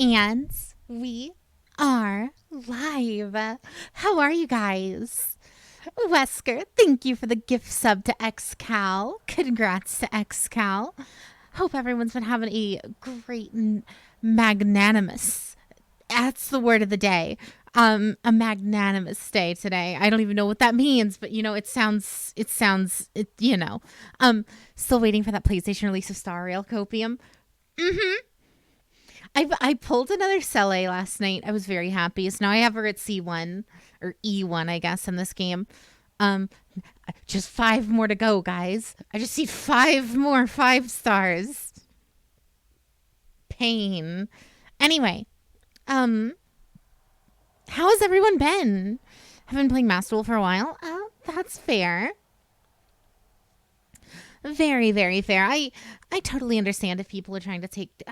And we are live. How are you guys? Wesker, thank you for the gift sub to XCal. Congrats to XCal. Hope everyone's been having a great and magnanimous, that's the word of the day. A magnanimous day today. I don't even know what that means, but still waiting for that PlayStation release of Star Rail Copium. I pulled another Cele last night. I was very happy. So now I have her at C1 or E1, I guess, in this game. Um, just 5 more to go, guys. I just need 5 more 5 stars. Pain. Anyway, how has everyone been? I've been playing Master Duel for a while. Oh, that's fair. Very, very fair. I totally understand if people are trying to take,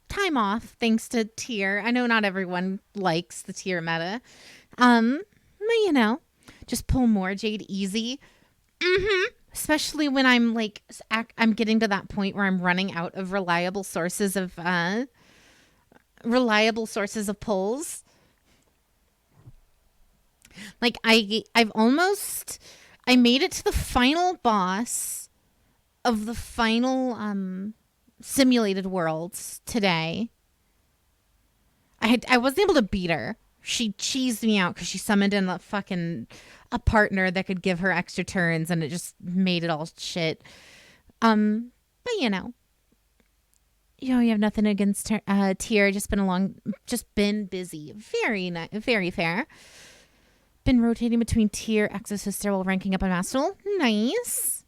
time off thanks to tier. I know not everyone likes the tier meta. But just pull more Jade easy. Especially when I'm I'm getting to that point where I'm running out of reliable sources of pulls. Like I made it to the final boss of the final simulated worlds today. I wasn't able to beat her. She cheesed me out because she summoned in a partner that could give her extra turns, and it just made it all shit. But you have nothing against Tier. Just been busy. Very fair. Been rotating between Tier, Exosister while ranking up on Master Duel. Nice.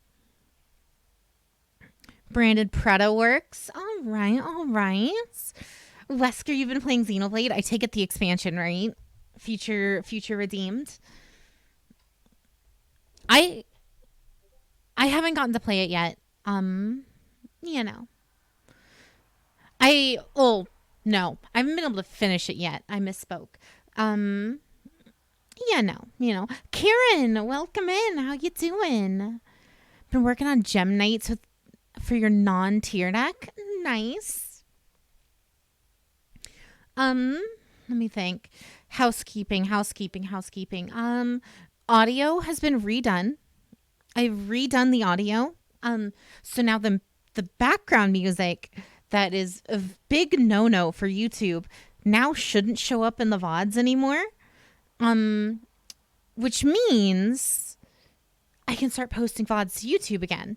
Branded Preto works. All right. Wesker, you've been playing Xenoblade. I take it the expansion, right? Future Redeemed. I haven't gotten to play it yet. No. I haven't been able to finish it yet. I misspoke. Karen, welcome in. How you doing? Been working on Gem Nights for your non-tier deck. Nice. Let me think. Housekeeping. Audio has been redone. I've redone the audio. So now the background music that is a big no-no for YouTube now shouldn't show up in the VODs anymore. Which means I can start posting VODs to YouTube again,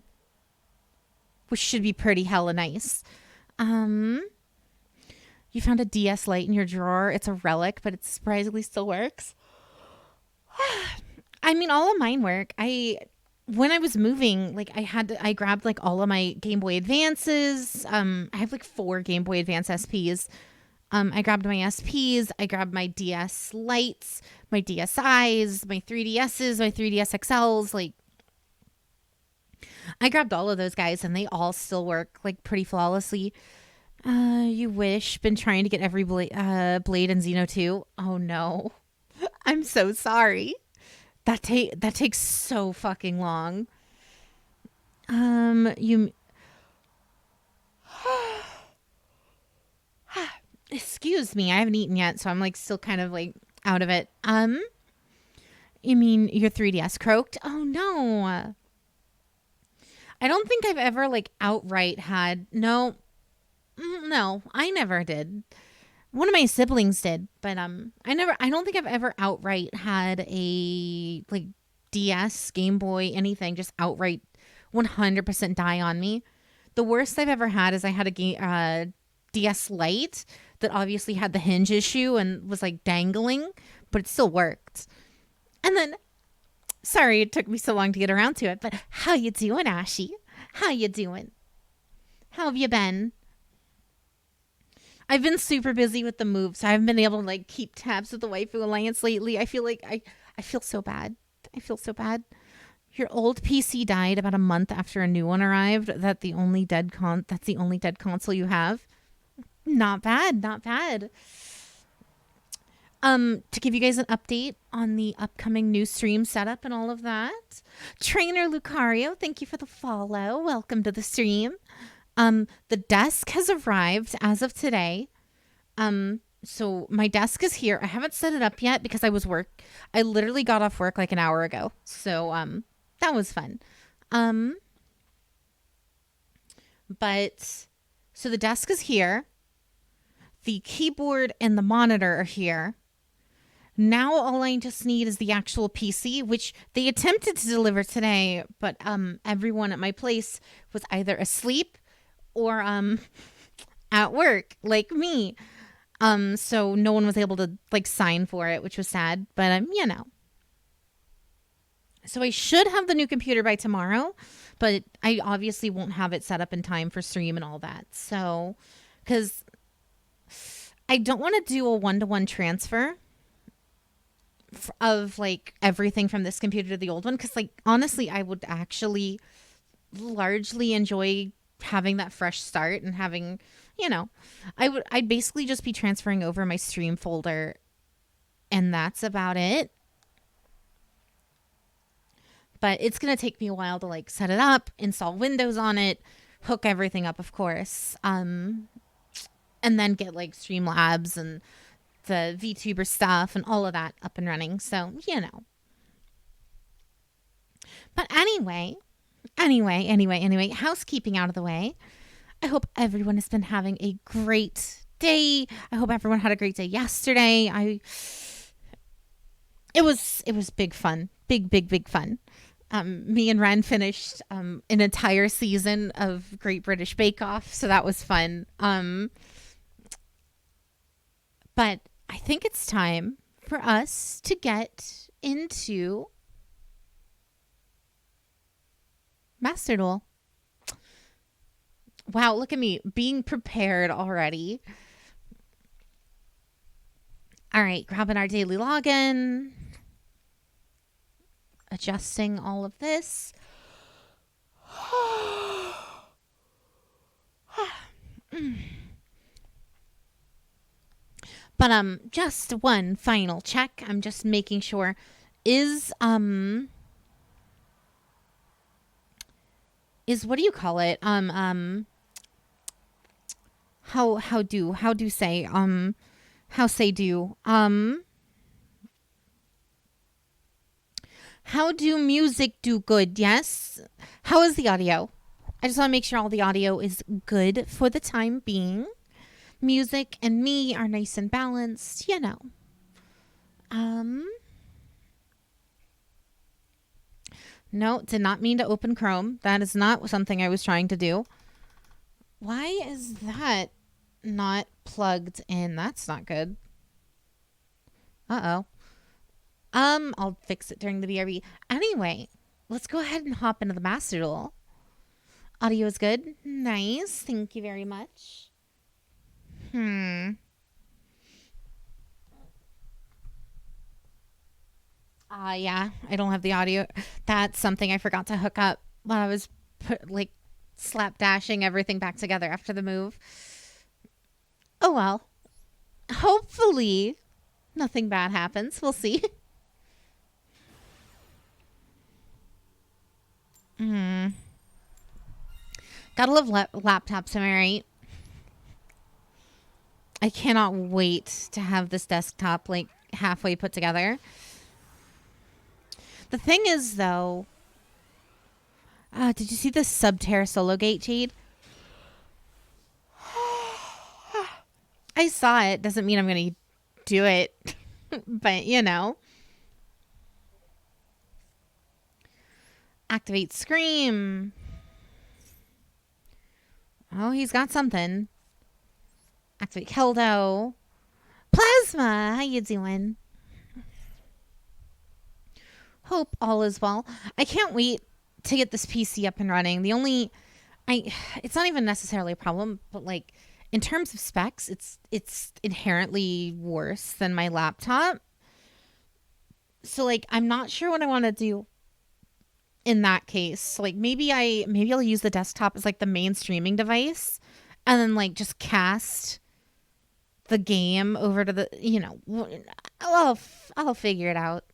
which should be pretty hella nice. You found a DS Lite in your drawer. It's a relic, but it surprisingly still works. I mean, all of mine work. When I was moving, I grabbed all of my Game Boy Advances. I have 4 Game Boy Advance SPs. I grabbed my SPs. I grabbed my DS Lites, my DSIs, my 3DSs, my 3DS XLs. I grabbed all of those guys, and they all still work pretty flawlessly. You wish. Been trying to get every Blade in Xeno 2. Oh no. I'm so sorry. That takes so fucking long. Excuse me, I haven't eaten yet, so I'm still kind of out of it. You mean your 3DS croaked? Oh no. I don't think I've ever outright had no, I never did. One of my siblings did, but I don't think I've ever outright had a DS, Game Boy, anything just outright 100% die on me. The worst I've ever had is I had a DS Lite that obviously had the hinge issue and was dangling, but it still worked. And then, sorry it took me so long to get around to it, but how you doing, Ashy? How you doing? How have you been? I've been super busy with the move, so I haven't been able to keep tabs with the Waifu Alliance lately. I feel I feel so bad. Your old PC died about a month after a new one arrived. That's the only dead console you have. Not bad. To give you guys an update on the upcoming new stream setup and all of that. Trainer Lucario, thank you for the follow. Welcome to the stream. The desk has arrived as of today. So my desk is here. I haven't set it up yet because I literally got off work like an hour ago. So that was fun. Um but so the desk is here. The keyboard and the monitor are here. Now all I just need is the actual PC, which they attempted to deliver today, but everyone at my place was either asleep or at work like me. So no one was able to like sign for it, which was sad, but you know. So I should have the new computer by tomorrow, but I obviously won't have it set up in time for stream and all that. So cuz I don't want to do a one-to-one transfer of like everything from this computer to the old one, cuz like honestly I would actually largely enjoy having that fresh start and having, you know, I'd basically just be transferring over my stream folder and that's about it. But it's going to take me a while to like set it up, install Windows on it, hook everything up, of course. And then get like Streamlabs and the VTuber stuff and all of that up and running. So, you know. But anyway, housekeeping out of the way. I hope everyone has been having a great day. I hope everyone had a great day yesterday. It was big fun. Big fun. Me and Ren finished an entire season of Great British Bake Off, so that was fun. But I think it's time for us to get into Master Duel. Wow, look at me being prepared already. All right, grabbing our daily login. Adjusting all of this. But just one final check. I'm just making sure is what do you call it? How do say how say do how do music do good? Yes. How is the audio? I just want to make sure all the audio is good for the time being. Music and me are nice and balanced, you know. No, did not mean to open Chrome. That is not something I was trying to do. Why is that not plugged in? That's not good. Uh-oh. I'll fix it during the BRB. Anyway, let's go ahead and hop into the Master Duel. Audio is good. Nice. Thank you very much. Yeah, I don't have the audio. That's something I forgot to hook up while I was slapdashing everything back together after the move. Oh well. Hopefully nothing bad happens. We'll see. Gotta love laptops, am I right? I cannot wait to have this desktop like halfway put together. The thing is, though, did you see the Subterra solo gate, Jade? I saw it. Doesn't mean I'm going to do it. But, you know. Activate Scream. Oh, he's got something. Activate Keldo. Plasma. How you doing? Hope all is well. I can't wait to get this PC up and running. It's not even necessarily a problem, but like in terms of specs, it's inherently worse than my laptop. So like I'm not sure what I want to do in that case. Like maybe I'll use the desktop as like the main streaming device and then like just cast the game over to the, you know, I'll figure it out.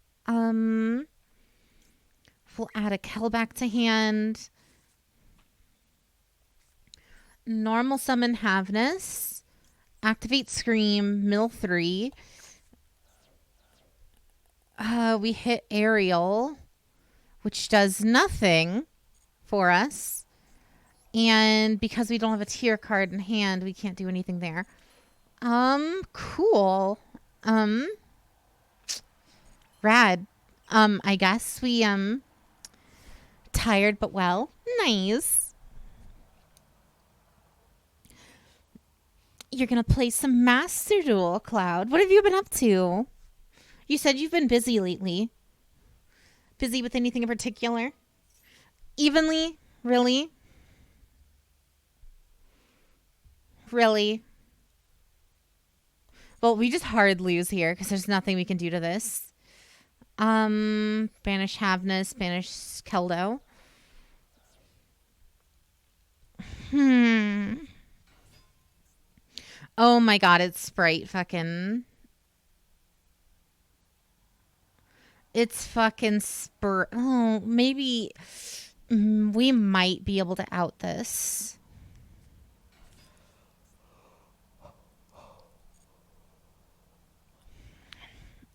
We'll add a Kel back to hand. Normal summon Havness. activate Scream, mill 3. We hit Aerial, which does nothing for us. And because we don't have a tier card in hand, we can't do anything there. Cool. Rad. I guess we, tired but well. Nice. You're gonna play some Master Duel, Cloud. What have you been up to? You said you've been busy lately. Busy with anything in particular? Evenly? Really? Really? Well, we just hard lose here because there's nothing we can do to this. Banish Havness, banish Keldo. Oh my god, it's Sprite fucking... It's fucking Oh, maybe... we might be able to out this.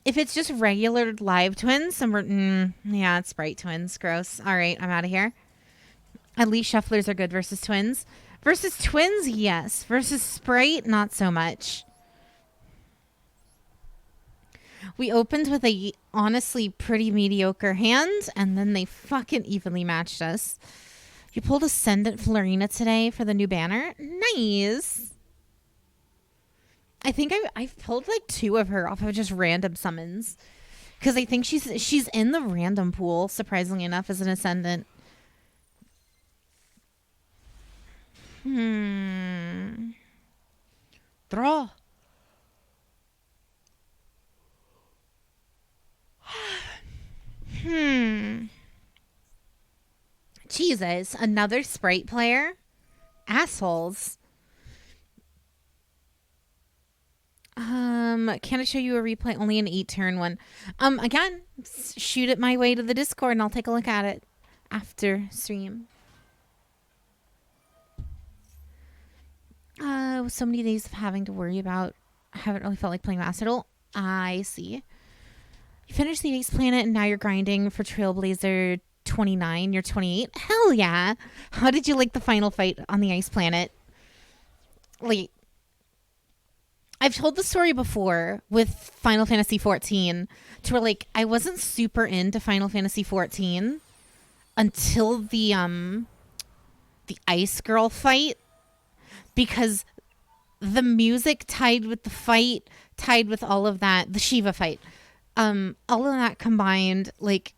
If it's just regular live twins, then we're... yeah, it's Sprite twins. Gross. All right, I'm out of here. At least shufflers are good versus twins. Versus twins, yes. Versus Sprite, not so much. We opened with a honestly pretty mediocre hand, and then they fucking evenly matched us. You pulled Ascendant Florina today for the new banner. Nice. I think I've pulled like 2 of her off of just random summons. Because I think she's in the random pool, surprisingly enough, as an Ascendant. Draw. Jesus, another Sprite player? Assholes. Can I show you a replay? Only an 8-turn one. Again, shoot it my way to the Discord and I'll take a look at it after stream. So many days of having to worry about. I haven't really felt like playing Master Duel. I see. You finished the Ace Planet and now you're grinding for Trailblazer 29. You're 28. Hell yeah. How did you like the final fight on the Ice Planet? Like, I've told the story before with Final Fantasy 14 to where like I wasn't super into Final Fantasy 14 until the Ice Girl fight, because the music tied with the fight, tied with all of that, the Shiva fight, all of that combined, like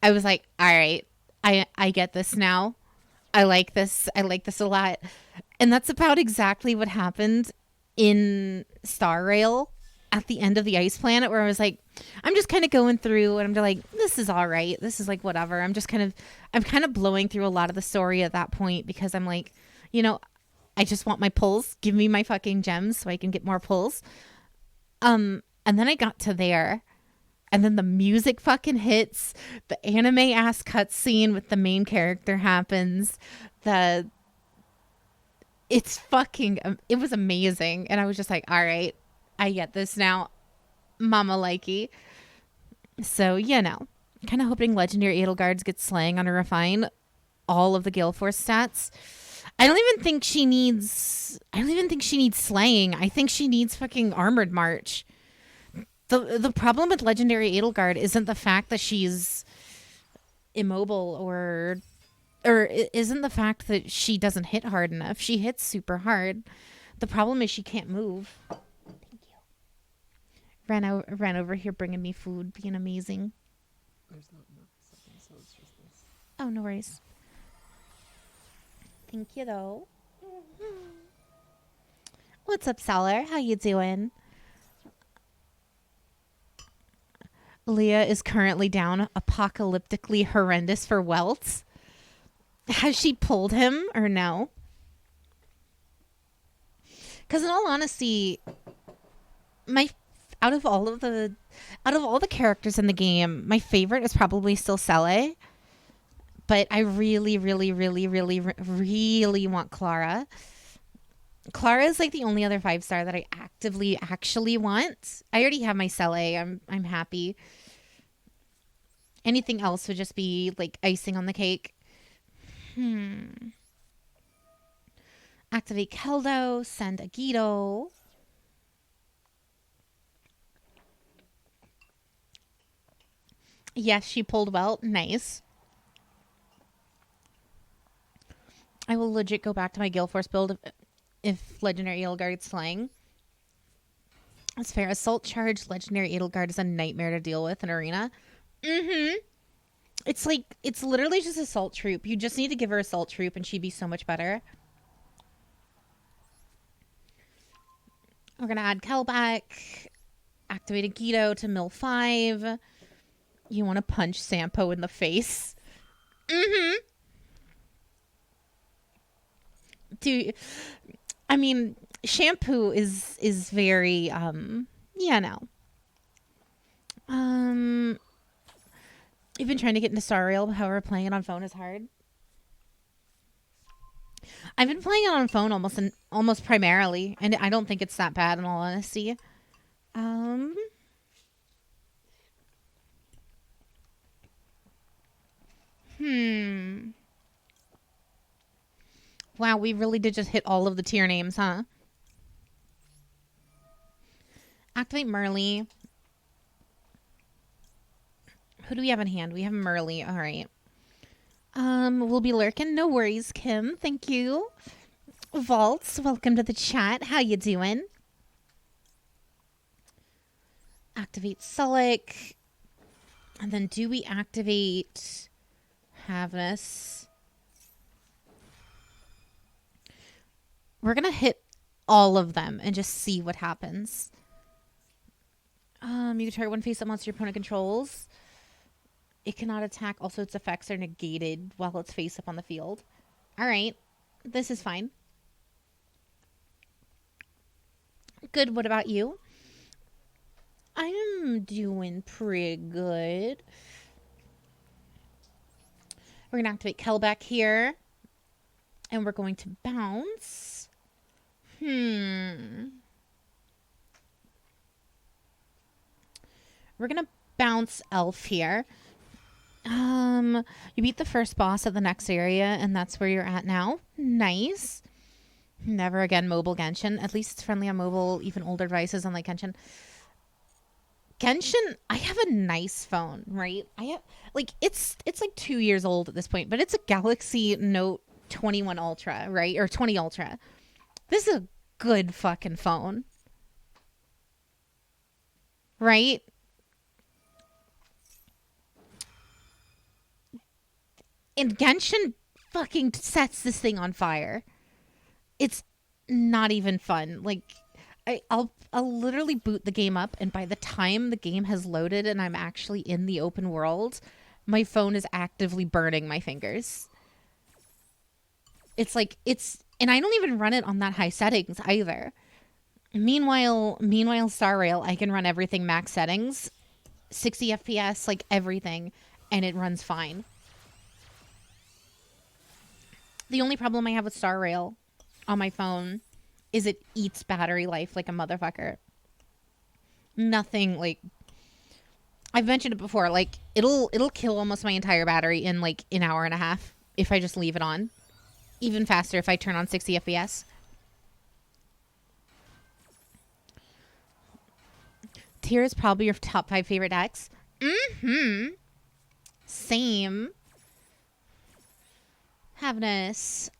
I was like, all right, I get this now. I like this. I like this a lot. And that's about exactly what happened in Star Rail at the end of the Ice Planet, where I was like, I'm just kind of going through and I'm like, this is all right. This is like whatever. I'm kind of blowing through a lot of the story at that point because I'm like, you know, I just want my pulls. Give me my fucking gems so I can get more pulls. And then I got to there, and then the music fucking hits. The anime ass cutscene with the main character happens. It's fucking, it was amazing. And I was just like, all right, I get this now. Mama likey. So, you know, kind of hoping Legendary Edelgards get slaying on a refine all of the Gale Force stats. I don't even think she needs slaying. I think she needs fucking Armored March. The problem with Legendary Edelgard isn't the fact that she's immobile or isn't the fact that she doesn't hit hard enough. She hits super hard. The problem is she can't move. Thank you. Ran over here bringing me food, being amazing. There's not enough seconds, so it's just this. Oh, no worries. Thank you, though. What's up, Salar? How you doing? Leah is currently down apocalyptically horrendous for welts. Has she pulled him or no? Because in all honesty, out of all the characters in the game, my favorite is probably still Cele. But I really, really, really, really, really want Clara. Clara is like the only other 5-star that I actively actually want. I already have my Cell A. I'm happy. Anything else would just be like icing on the cake. Activate Keldo, send Agito. Yes, she pulled well. Nice. I will legit go back to my Gale Force build if Legendary Edelgard's flying. That's fair. Assault Charge Legendary Edelgard is a nightmare to deal with in Arena. It's like, it's literally just Assault Troop. You just need to give her Assault Troop and she'd be so much better. We're going to add Kel back. Activate a Guido to mill 5. You want to punch Sampo in the face. Dude, I mean, shampoo is very yeah, no. You've been trying to get into Star Rail, however playing it on phone is hard. I've been playing it on phone almost primarily, and I don't think it's that bad in all honesty. Wow, we really did just hit all of the tier names, huh? Activate Merly. Who do we have in hand? We have Merly. All right. We'll be lurking. No worries, Kim. Thank you. Vaults, welcome to the chat. How you doing? Activate Sulik. And then do we activate Havness? We're going to hit all of them and just see what happens. You can target one face-up monster your opponent controls. It cannot attack. Also, its effects are negated while it's face-up on the field. All right. This is fine. Good. What about you? I'm doing pretty good. We're going to activate Kelbeck here. And we're going to bounce. We're going to bounce Elf here. You beat the first boss at the next area, and that's where you're at now. Nice. Never again mobile Genshin. At least it's friendly on mobile, even older devices unlike Genshin. Genshin, I have a nice phone, right? I have like it's like 2 years old at this point, but it's a Galaxy Note 21 Ultra, right? Or 20 Ultra. This is a good fucking phone. Right? And Genshin fucking sets this thing on fire. It's not even fun. Like, I'll literally boot the game up, and by the time the game has loaded and I'm actually in the open world, my phone is actively burning my fingers. It's like, and I don't even run it on that high settings either. Meanwhile, Star Rail, I can run everything max settings, 60 FPS, like everything, and it runs fine. The only problem I have with Star Rail on my phone is it eats battery life like a motherfucker. Nothing like, I've mentioned it before, like it'll kill almost my entire battery in like an hour and a half if I just leave it on. Even faster if I turn on 60 FPS. Tyr is probably your top 5 favorite decks. Same. Havness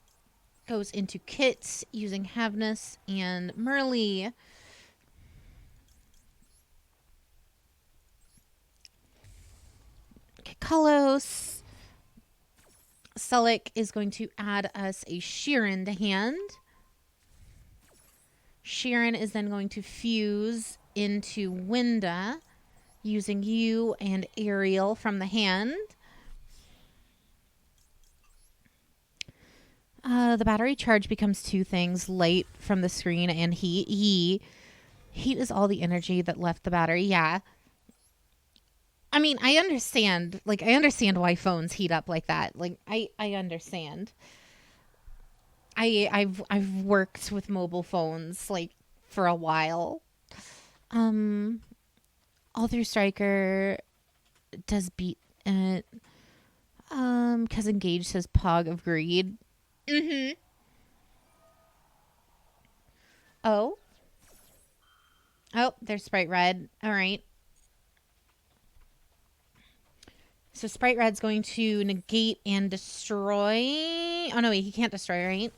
goes into kits using Havness and Merly. Kalos. Sulik is going to add us a Sheeran to hand. Sheeran is then going to fuse into Winda using you and Ariel from the hand. The battery charge becomes 2 things, light from the screen and heat. Heat is all the energy that left the battery. Yeah. I mean, I understand. Like, I understand why phones heat up like that. Like, I understand. I've worked with mobile phones like for a while. Um, All Through Striker does beat it. Cause Engage says Pog of Greed. Mm-hmm. Oh, oh, there's Sprite Red. All right. So Sprite Red's going to negate and destroy. Oh no, wait, he can't destroy, right?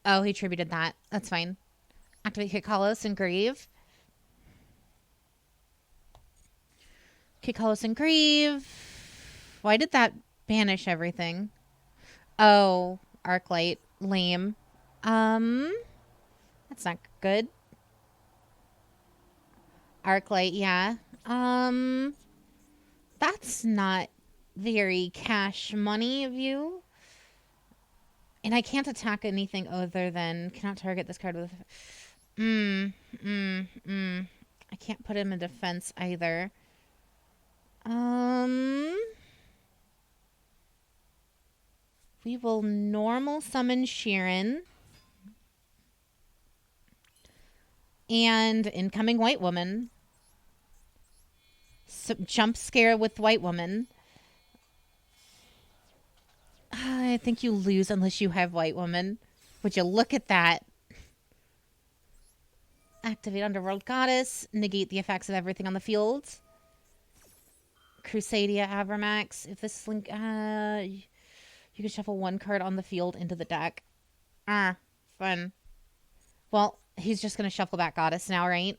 Oh, he attributed that. That's fine. Activate Kikalos and Grave. Kikalos and Grave. Why did that banish everything? Oh, Arclight. Lame. Um, that's not good. Arclight, yeah. Um, that's not very cash money of you. And I can't attack anything other than cannot target this card with. Mm, I can't put him in defense either. We will normal summon Sheeran and incoming White Woman. So, jump scare with White Woman. I think you lose unless you have White Woman. Would you look at that? Activate Underworld Goddess. Negate the effects of everything on the field. Crusadia Avermax. If this link, you can shuffle one card on the field into the deck. Fun. Well, he's just gonna shuffle back Goddess now, right?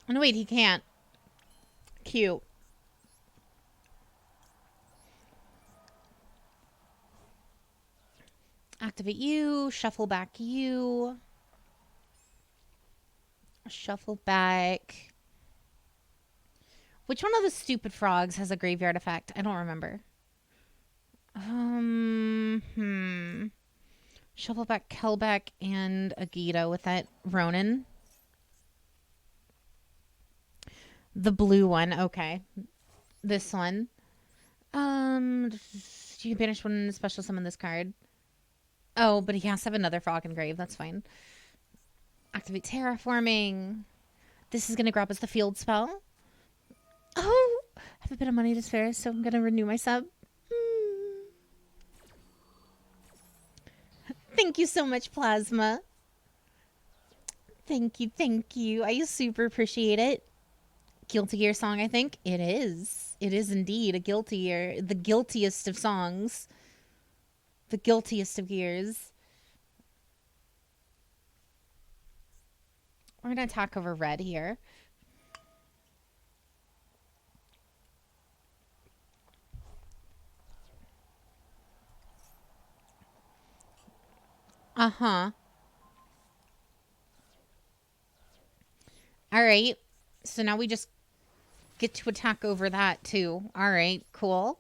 Oh no, wait, he can't. Cute. Activate you. Shuffle back you. Shuffle back. Which one of the stupid frogs has a graveyard effect? I don't remember. Shuffle back Kelbeck and Agita with that Ronin. The blue one, okay. This one. You can banish one special summon this card. Oh, but he has to have another frog engraved. That's fine. Activate Terraforming. This is going to grab us the field spell. Oh, I have a bit of money to spare, so I'm going to renew my sub. Thank you so much, Plasma. Thank you, thank you. I super appreciate it. Guilty Gear song, I think. It is. It is indeed a Guilty Gear. The guiltiest of songs. The guiltiest of gears. We're going to attack over red here. Uh-huh. All right. So now we just get to attack over that too. All right, cool.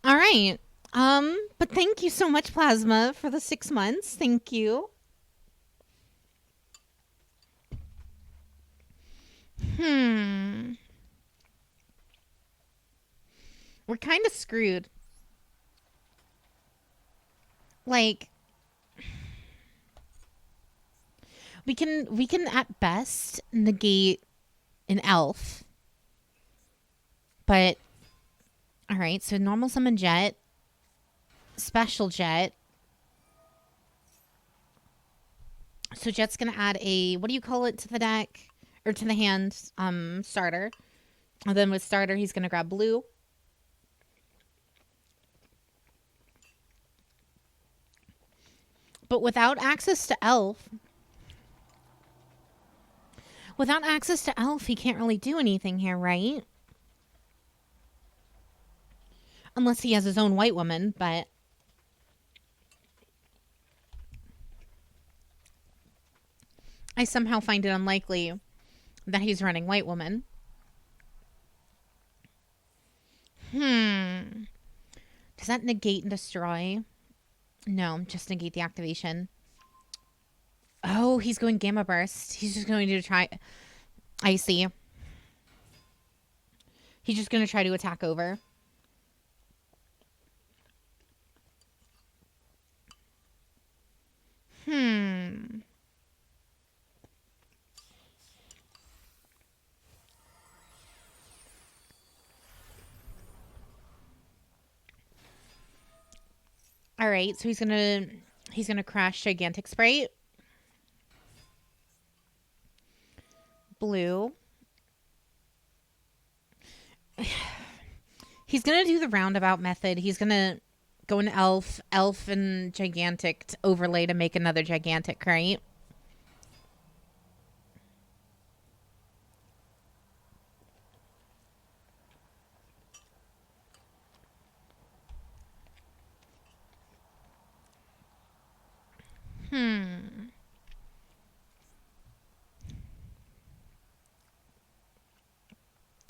All right. But thank you so much, Plasma, for the 6 months. Thank you. We're kind of screwed. Like, we can at best negate an elf. But all right, so normal summon Jet, special Jet. So Jet's gonna add a, what do you call it, to the deck or to the hand? Starter. And then with starter, he's gonna grab blue. But without access to elf, he can't really do anything here, right? Unless he has his own White Woman, but I somehow find it unlikely that he's running White Woman. Does that negate and destroy? No, just negate the activation. Oh, he's going Gamma Burst. He's just going to try. I see. He's just going to try to attack over. All right, so he's gonna crash Gigantic Sprite. Blue. He's gonna do the roundabout method. He's gonna go an elf and gigantic to overlay to make another gigantic, right?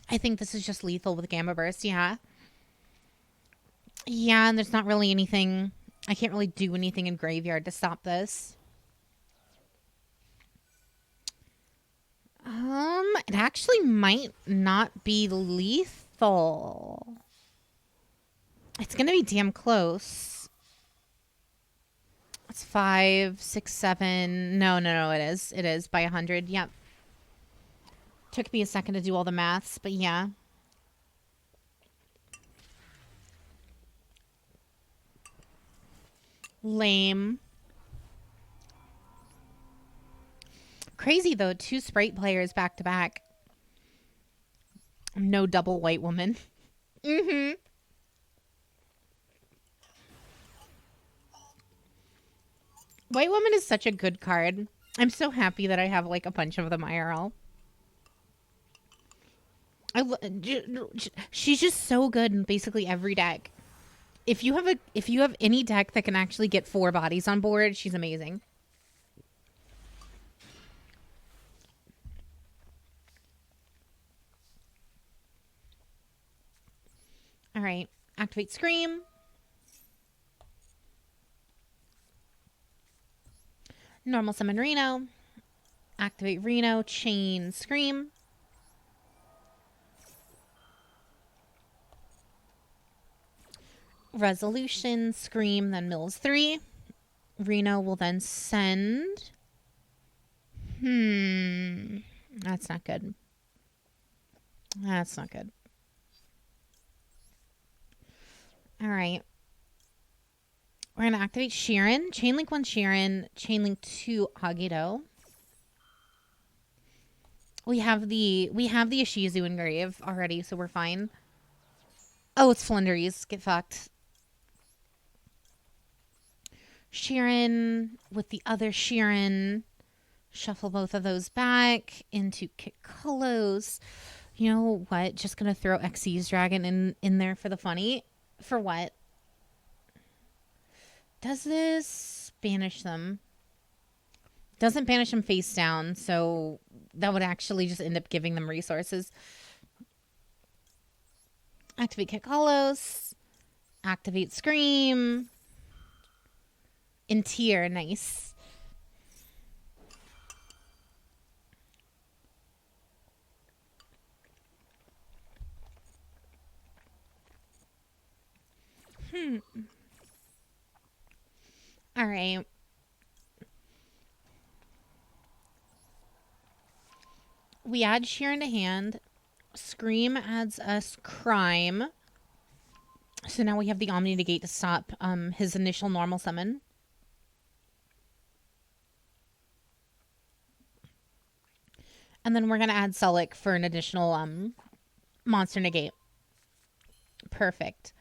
I think this is just lethal with Gamma Burst, yeah. Yeah, and there's not really anything. I can't really do anything in Graveyard to stop this. It actually might not be lethal. It's gonna be damn close. It's 5, 6, 7. No, it is. It is by 100. Yep. Took me a second to do all the maths, but yeah. Lame. Crazy though, 2 Sprite players back to back. No double white woman. Mm-hmm. White woman is such a good card. I'm so happy that I have like a bunch of them IRL. She's just so good in basically every deck. If you have any deck that can actually get 4 bodies on board, she's amazing. All right, activate Scream. Normal summon Reno. Activate Reno, chain Scream. Resolution, Scream, then mills 3. Reno will then send. That's not good. That's not good. All right. We're going to activate Sheeran. Chainlink 1 Sheeran. Chainlink 2 Agito. We have the Ishizu engrave already, so we're fine. Oh, it's Flinders. Get fucked. Sheeran with the other Sheeran. Shuffle both of those back into Kikolos. You know what? Just gonna throw Xyz Dragon in there for the funny. For what? Does this banish them? Doesn't banish them face down, so that would actually just end up giving them resources. Activate Kikolos. Activate Scream. In tier, nice. All right. We add Sheeran to hand. Scream adds us Crime. So now we have the Omni Negate to stop his initial normal summon. And then we're going to add Sulik for an additional Monster Negate. Perfect.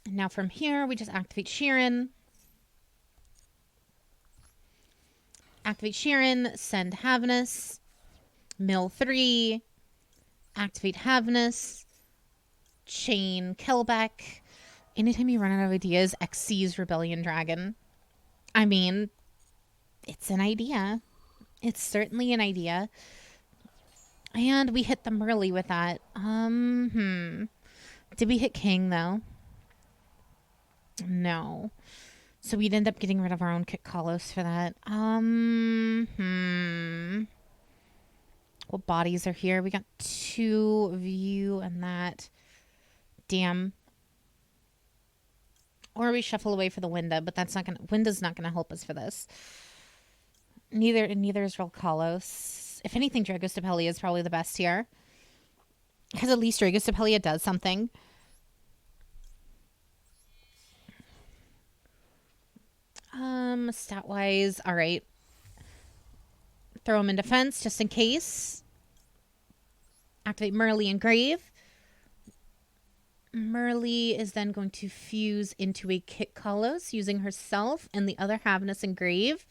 Now from here, we just activate Sheeran. Activate Sheeran, send Havnus. Mill 3. Activate Havnus. Chain Kelbeck. Anytime you run out of ideas, Xyz Rebellion Dragon. I mean, it's an idea. It's certainly an idea. And we hit them early with that. Did we hit King, though? No. So we'd end up getting rid of our own Kikolos for that. What bodies are here? We got 2 of you and that. Damn. Or we shuffle away for the Winda, but that's not gonna. Winda's not gonna help us for this. Neither is Rolkalos. If anything, Dragostapelia is probably the best here. Because at least Dragostapelia does something. Stat wise, alright. Throw him in defense just in case. Activate Merly and Grave. Merly is then going to fuse into a Kit Kalos using herself and the other Havnus and Grave.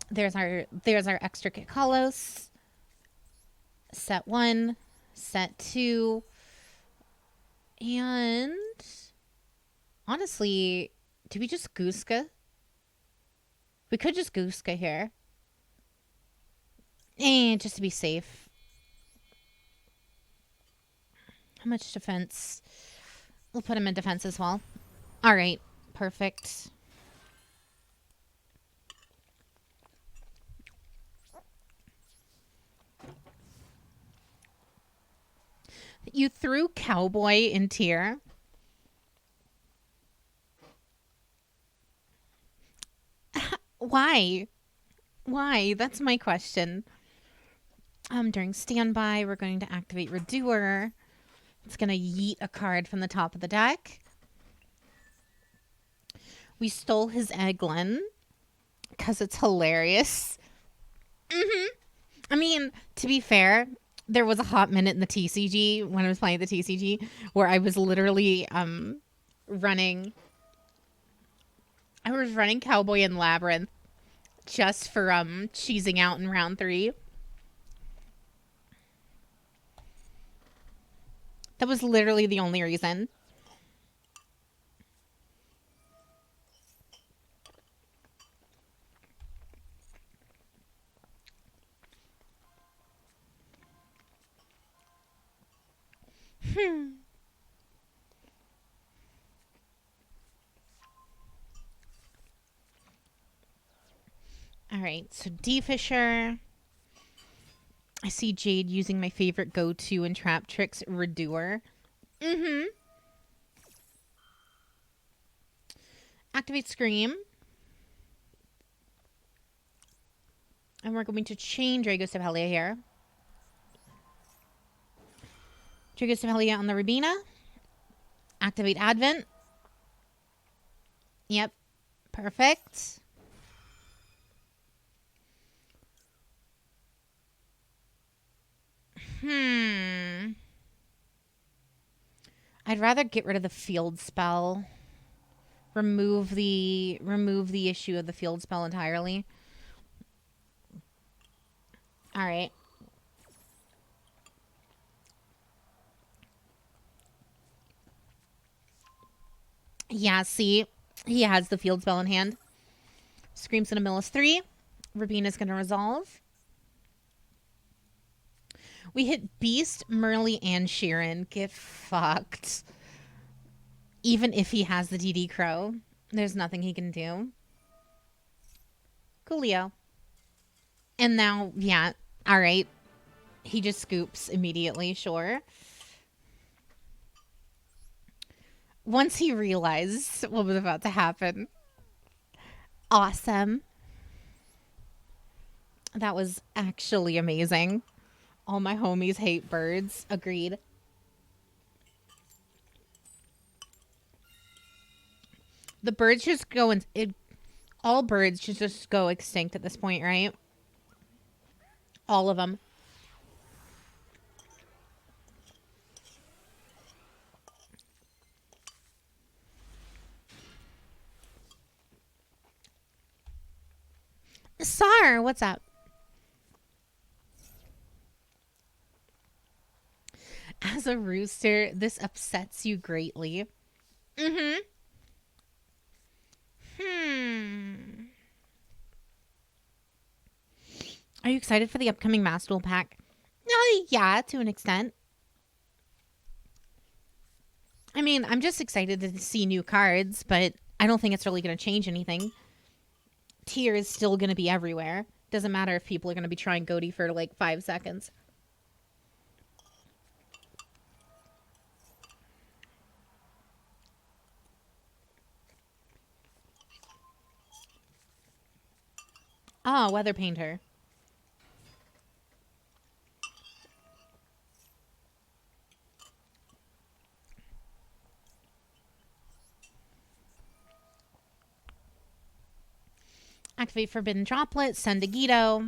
There's our extra Kit Kalos. Set 1, set 2. And honestly, do we just Gooska? We could just Gooska here. And just to be safe. How much defense? We'll put him in defense as well. All right. Perfect. You threw Cowboy in tier. Why? Why? That's my question. During standby, we're going to activate Redoer. It's going to yeet a card from the top of the deck. We stole his Eglin because it's hilarious. I mean, to be fair, there was a hot minute in the TCG when I was playing the TCG where I was literally running. I was running Cowboy and Labyrinth just for cheesing out in round 3. That was literally the only reason. All right, so D Fisher. I see Jade using my favorite go-to in trap tricks, Redoer. Activate Scream. And we're going to chain Dragostapelia here. Dragostapelia on the Rubina. Activate Advent. Yep. Perfect. I'd rather get rid of the field spell. Remove the issue of the field spell entirely. All right. Yeah, see? He has the field spell in hand. Screams in a Millis 3. Rubina's going to resolve. We hit Beast, Merly, and Sheeran. Get fucked. Even if he has the DD Crow, there's nothing he can do. Coolio. And now, yeah, all right. He just scoops immediately, sure. Once he realized what was about to happen. Awesome. That was actually amazing. All my homies hate birds. Agreed. The birds just go and all birds should just go extinct at this point, right? All of them. Sar, what's up? As a rooster, this upsets you greatly. Are you excited for the upcoming Mass Duel pack? Yeah, to an extent. I mean, I'm just excited to see new cards, but I don't think it's really going to change anything. tier is still going to be everywhere. Doesn't matter if people are going to be trying Goaty for like 5 seconds. Ah, Weather Painter. Activate Forbidden Droplet, send a Guido.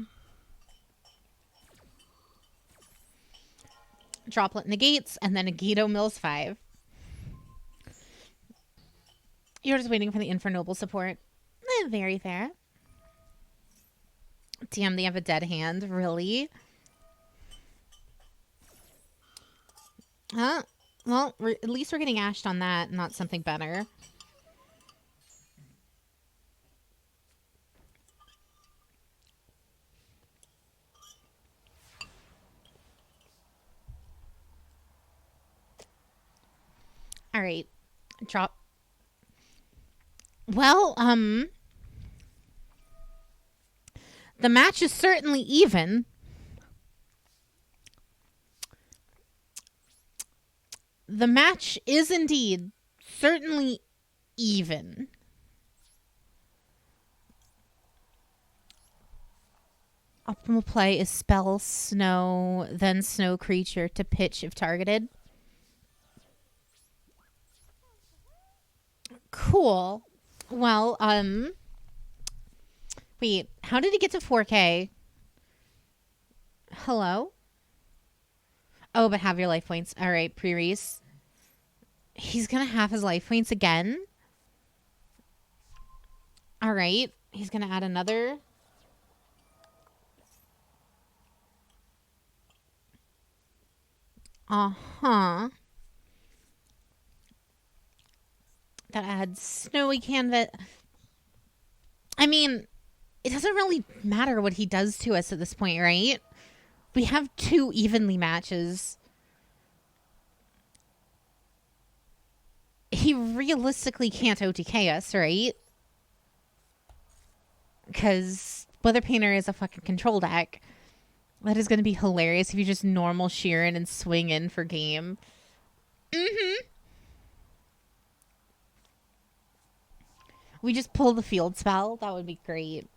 Droplet negates, and then a Guido mills 5. You're just waiting for the Infernoble support. Very fair. Damn, they have a dead hand. Really? Huh? Well, at least we're getting ashed on that, not something better. All right. Drop. Well, the match is certainly even. The match is indeed certainly even. Optimal play is spell snow, then snow creature to pitch if targeted. Cool. Well, wait, how did he get to 4K? Hello? Oh, but have your life points. All right, pre-reese. He's going to have his life points again. All right. He's going to add another. Uh-huh. That adds snowy canvas. I mean, it doesn't really matter what he does to us at this point, right? We have 2 evenly matches. He realistically can't OTK us, right? Because Weather Painter is a fucking control deck. That is going to be hilarious if you just normal Sheeran and swing in for game. Mm-hmm. We just pull the field spell. That would be great.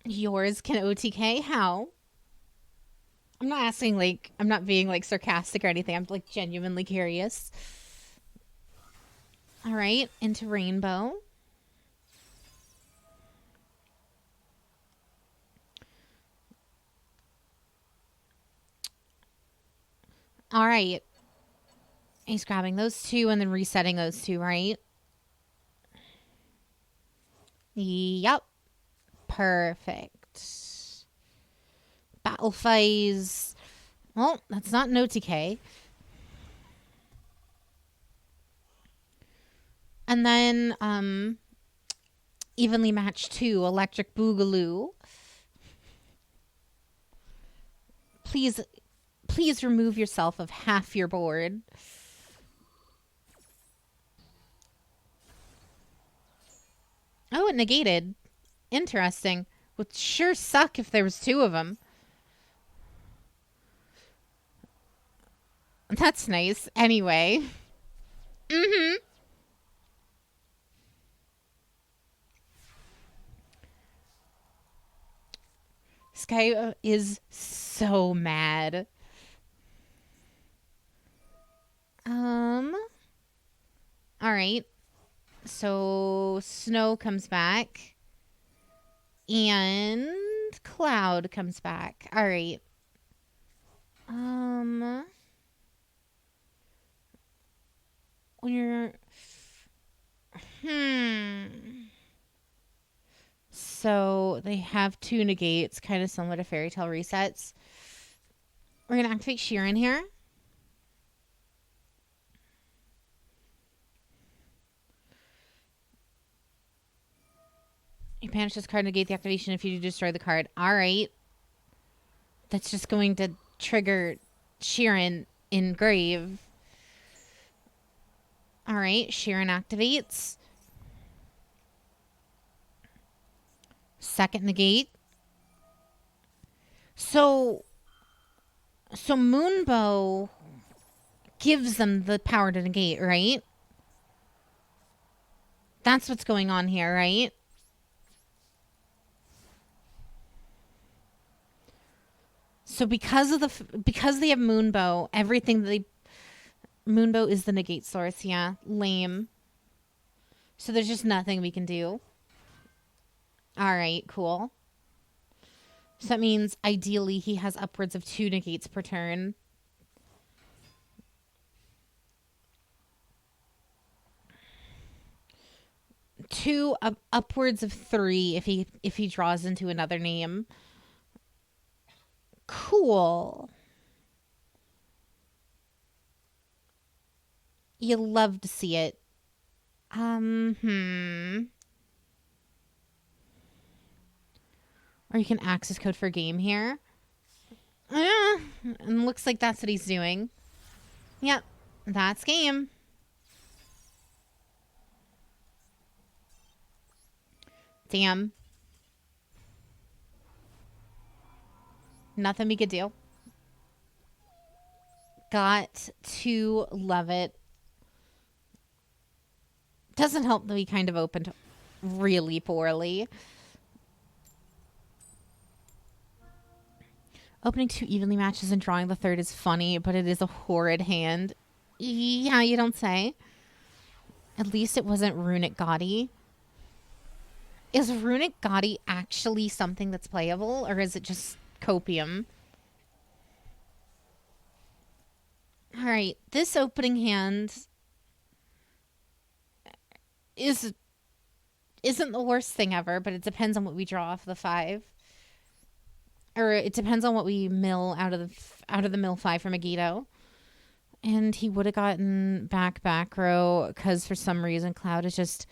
Yours can OTK? How? I'm not asking, like, I'm not being, like, sarcastic or anything. I'm, like, genuinely curious. All right, into Rainbow. All right. He's grabbing those 2 and then resetting those 2, right? Yep. Perfect. Battle phase. Well, that's not an OTK. And then, evenly matched 2, Electric Boogaloo. Please remove yourself of half your board. Oh, it negated. Interesting. Would sure suck if there was 2 of them. That's nice. Anyway. Mm-hmm. This guy is so mad. All right. So snow comes back. And cloud comes back. All right. We're So they have 2 negates, kind of similar to Fairy Tale resets. We're gonna activate Sheeran here. You banish this card, negate the activation if you destroy the card. All right. That's just going to trigger Sheeran engrave. All right, Sharon activates. Second negate. So Moonbow gives them the power to negate, right? That's what's going on here, right? So because they have Moonbow, Moonbow is the negate source. Yeah, lame. So there's just nothing we can do. All right, cool. So that means ideally he has upwards of 2 negates per turn. Upwards of 3 if he draws into another name. Cool. You love to see it. Or you can access code for game here. And looks like that's what he's doing. Yep, that's game. Damn. Nothing we could do. Got to love it. Doesn't help that we kind of opened really poorly. Opening 2 evenly matches and drawing the third is funny, but it is a horrid hand. Yeah, you don't say. At least it wasn't Runic Gaudy. Is Runic Gaudy actually something that's playable, or is it just copium? All right, this opening hand isn't the worst thing ever, but it depends on what we draw off the 5. Or it depends on what we mill out of the mill 5 from Megiddo. And he would have gotten back row because for some reason Cloud is just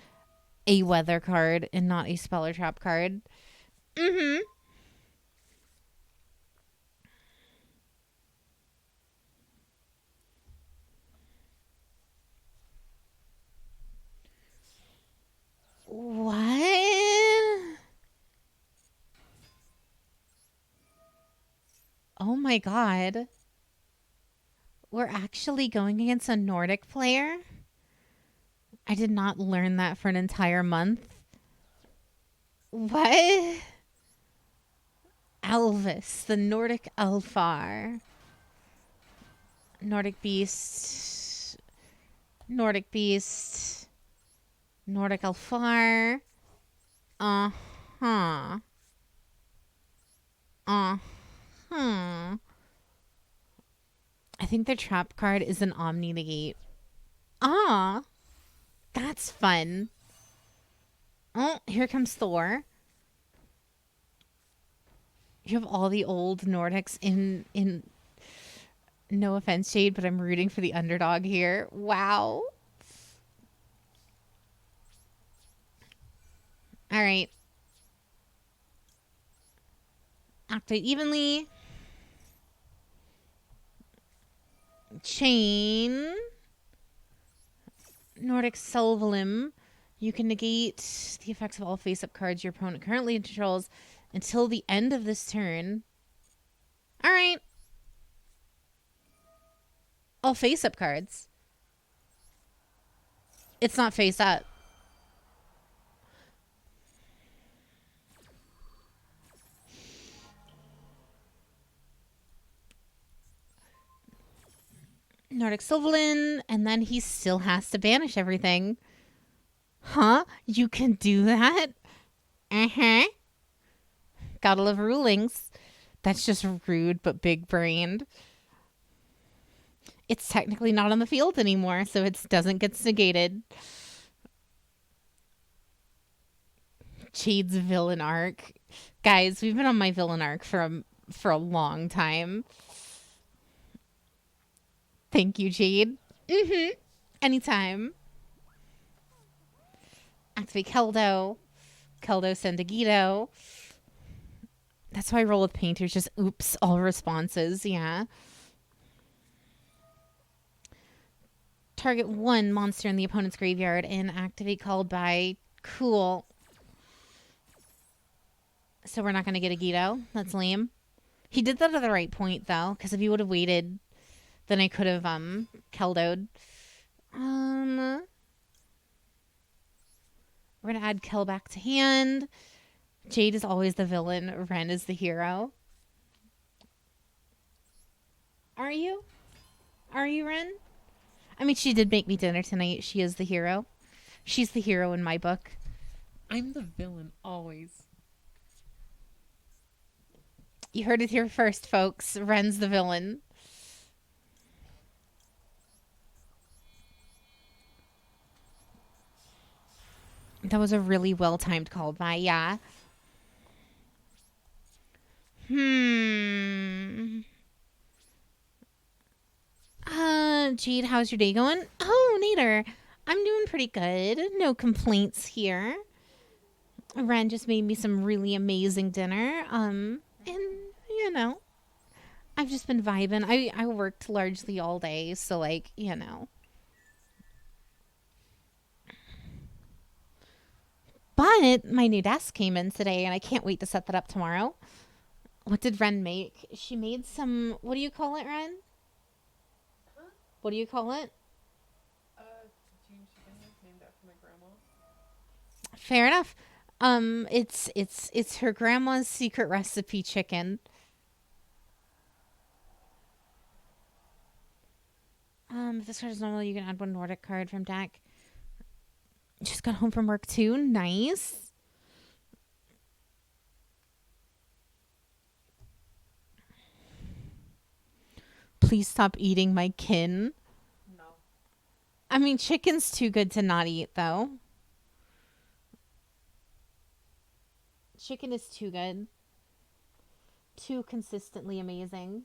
a weather card and not a spell or trap card. What? Oh my god. We're actually going against a Nordic player? I did not learn that for an entire month. What? Elvis, the Nordic Alfar. Nordic Beast. Nordic Beast. Nordic Alfar. Uh-huh. Uh-huh. I think their trap card is an Omni Negate. Ah, that's fun. Oh, here comes Thor. You have all the old Nordics in no offense, Jade, but I'm rooting for the underdog here. Wow. All right. Activate evenly. Chain. Nordic Selvalim. You can negate the effects of all face-up cards your opponent currently controls until the end of this turn. All right. All face-up cards. It's not face-up. Nordic Sylvain, and then he still has to banish everything. Huh? You can do that? Uh-huh. Gotta love rulings. That's just rude but big-brained. It's technically not on the field anymore, so it doesn't get negated. Jade's villain arc. Guys, we've been on my villain arc for a long time. Thank you, Jade. Anytime. Activate Keldo. Keldo Sendigito. That's why I roll with painters. Just oops, all responses. Yeah. Target one monster in the opponent's graveyard and activate called by. Cool. So we're not going to get a Guido. That's lame. He did that at the right point, though, because if he would have waited, then I could have Keldoed. We're going to add Kel back to hand. Jade is always the villain. Ren is the hero. Are you? Are you, Ren? I mean, she did make me dinner tonight. She is the hero. She's the hero in my book. I'm the villain, always. You heard it here first, folks. Ren's the villain. That was a really well-timed call by, yeah. Jade, how's your day going? Oh, Nader, I'm doing pretty good. No complaints here. Ren just made me some really amazing dinner. And, you know, I've just been vibing. I worked largely all day, so, like, you know. But my new desk came in today, and I can't wait to set that up tomorrow. What did Ren make? She made some... What do you call it, Ren? Huh? What do you call it? June chicken, named after my grandma. Fair enough. It's her grandma's secret recipe chicken. If this card is normal, you can add one Nordic card from deck. Just got home from work too. Nice. Please stop eating my kin. No. I mean, chicken's too good to not eat, though. Chicken is too good. Too consistently amazing.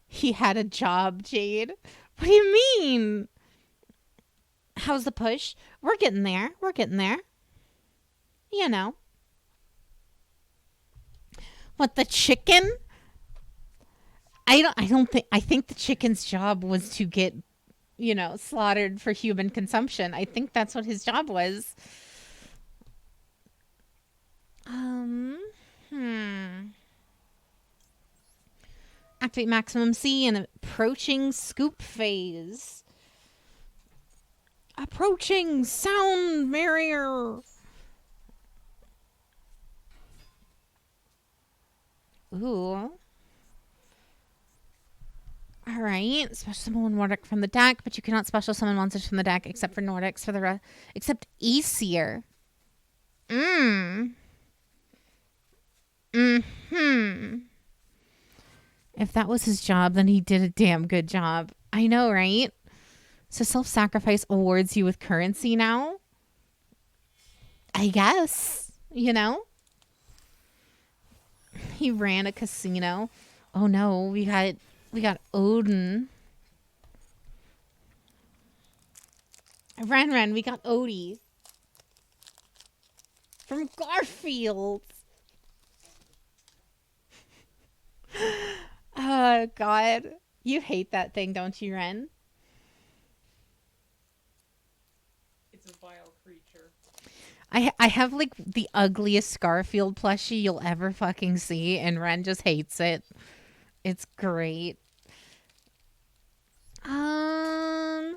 He had a job, Jade. What do you mean? How's the push? We're getting there. We're getting there. You know. What, the chicken? I think the chicken's job was to get, you know, slaughtered for human consumption. I think that's what his job was. Activate maximum C and approaching scoop phase. Approaching sound barrier. Ooh. Alright. Special summon one Nordic from the deck, but you cannot special summon monsters from the deck except for Nordics for the rest. Except Aesir. If that was his job, then he did a damn good job. I know, right? So self-sacrifice awards you with currency now? I guess. You know? He ran a casino. Oh no, we got Odin. Ren, we got Odie. From Garfield. Oh, God. You hate that thing, don't you, Ren? It's a vile creature. I have, like, the ugliest Garfield plushie you'll ever fucking see, and Ren just hates it. It's great. We're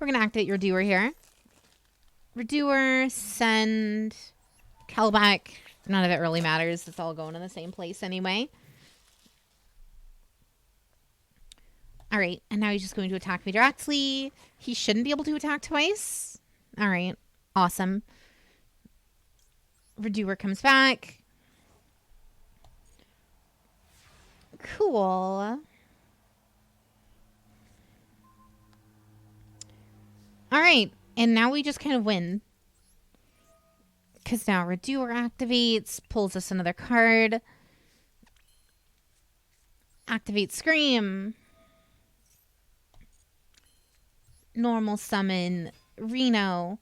going to activate Redoer here. Redoer, send, Kelback. None of it really matters. It's all going in the same place anyway. All right. And now he's just going to attack me directly. He shouldn't be able to attack twice. All right. Awesome. Redoer comes back. Cool. All right. And now we just kind of win. Because now Redoer activates, pulls us another card. Activate Scream. normal summon Reno,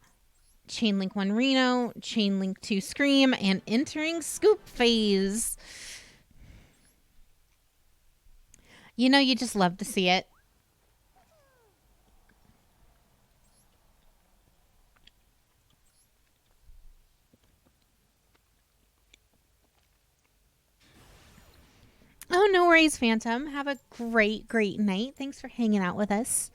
Chain Link 1 Reno, Chain Link 2 Scream, and entering Scoop phase. You know, you just love to see it. Oh, no worries, Phantom. Have a great, great night. Thanks for hanging out with us.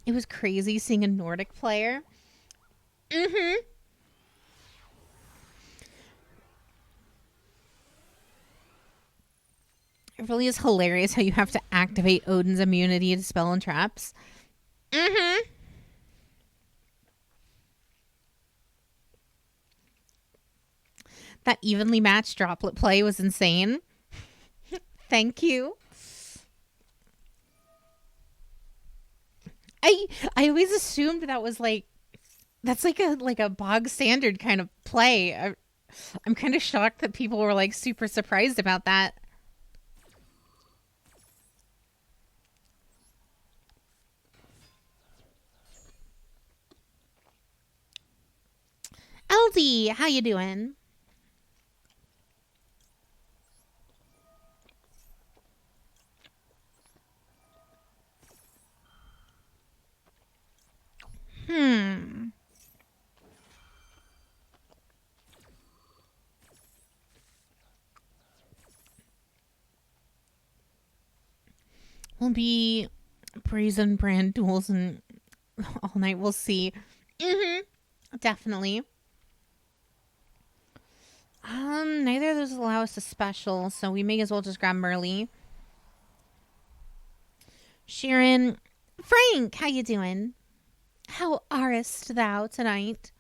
It was crazy seeing a Nordic player. Mm-hmm. It really is hilarious how you have to activate Odin's immunity to spell and traps. Mm-hmm. That evenly matched droplet play was insane. Thank you. I always assumed that was like that's like a bog standard kind of play. I'm kind of shocked that people were like super surprised about that. LD, how you doing? We'll be brazen brand duels and all night. We'll see. Definitely. Neither of those allow us to special, so we may as well just grab Merly. Sharon, Frank, how you doing? How arest thou tonight?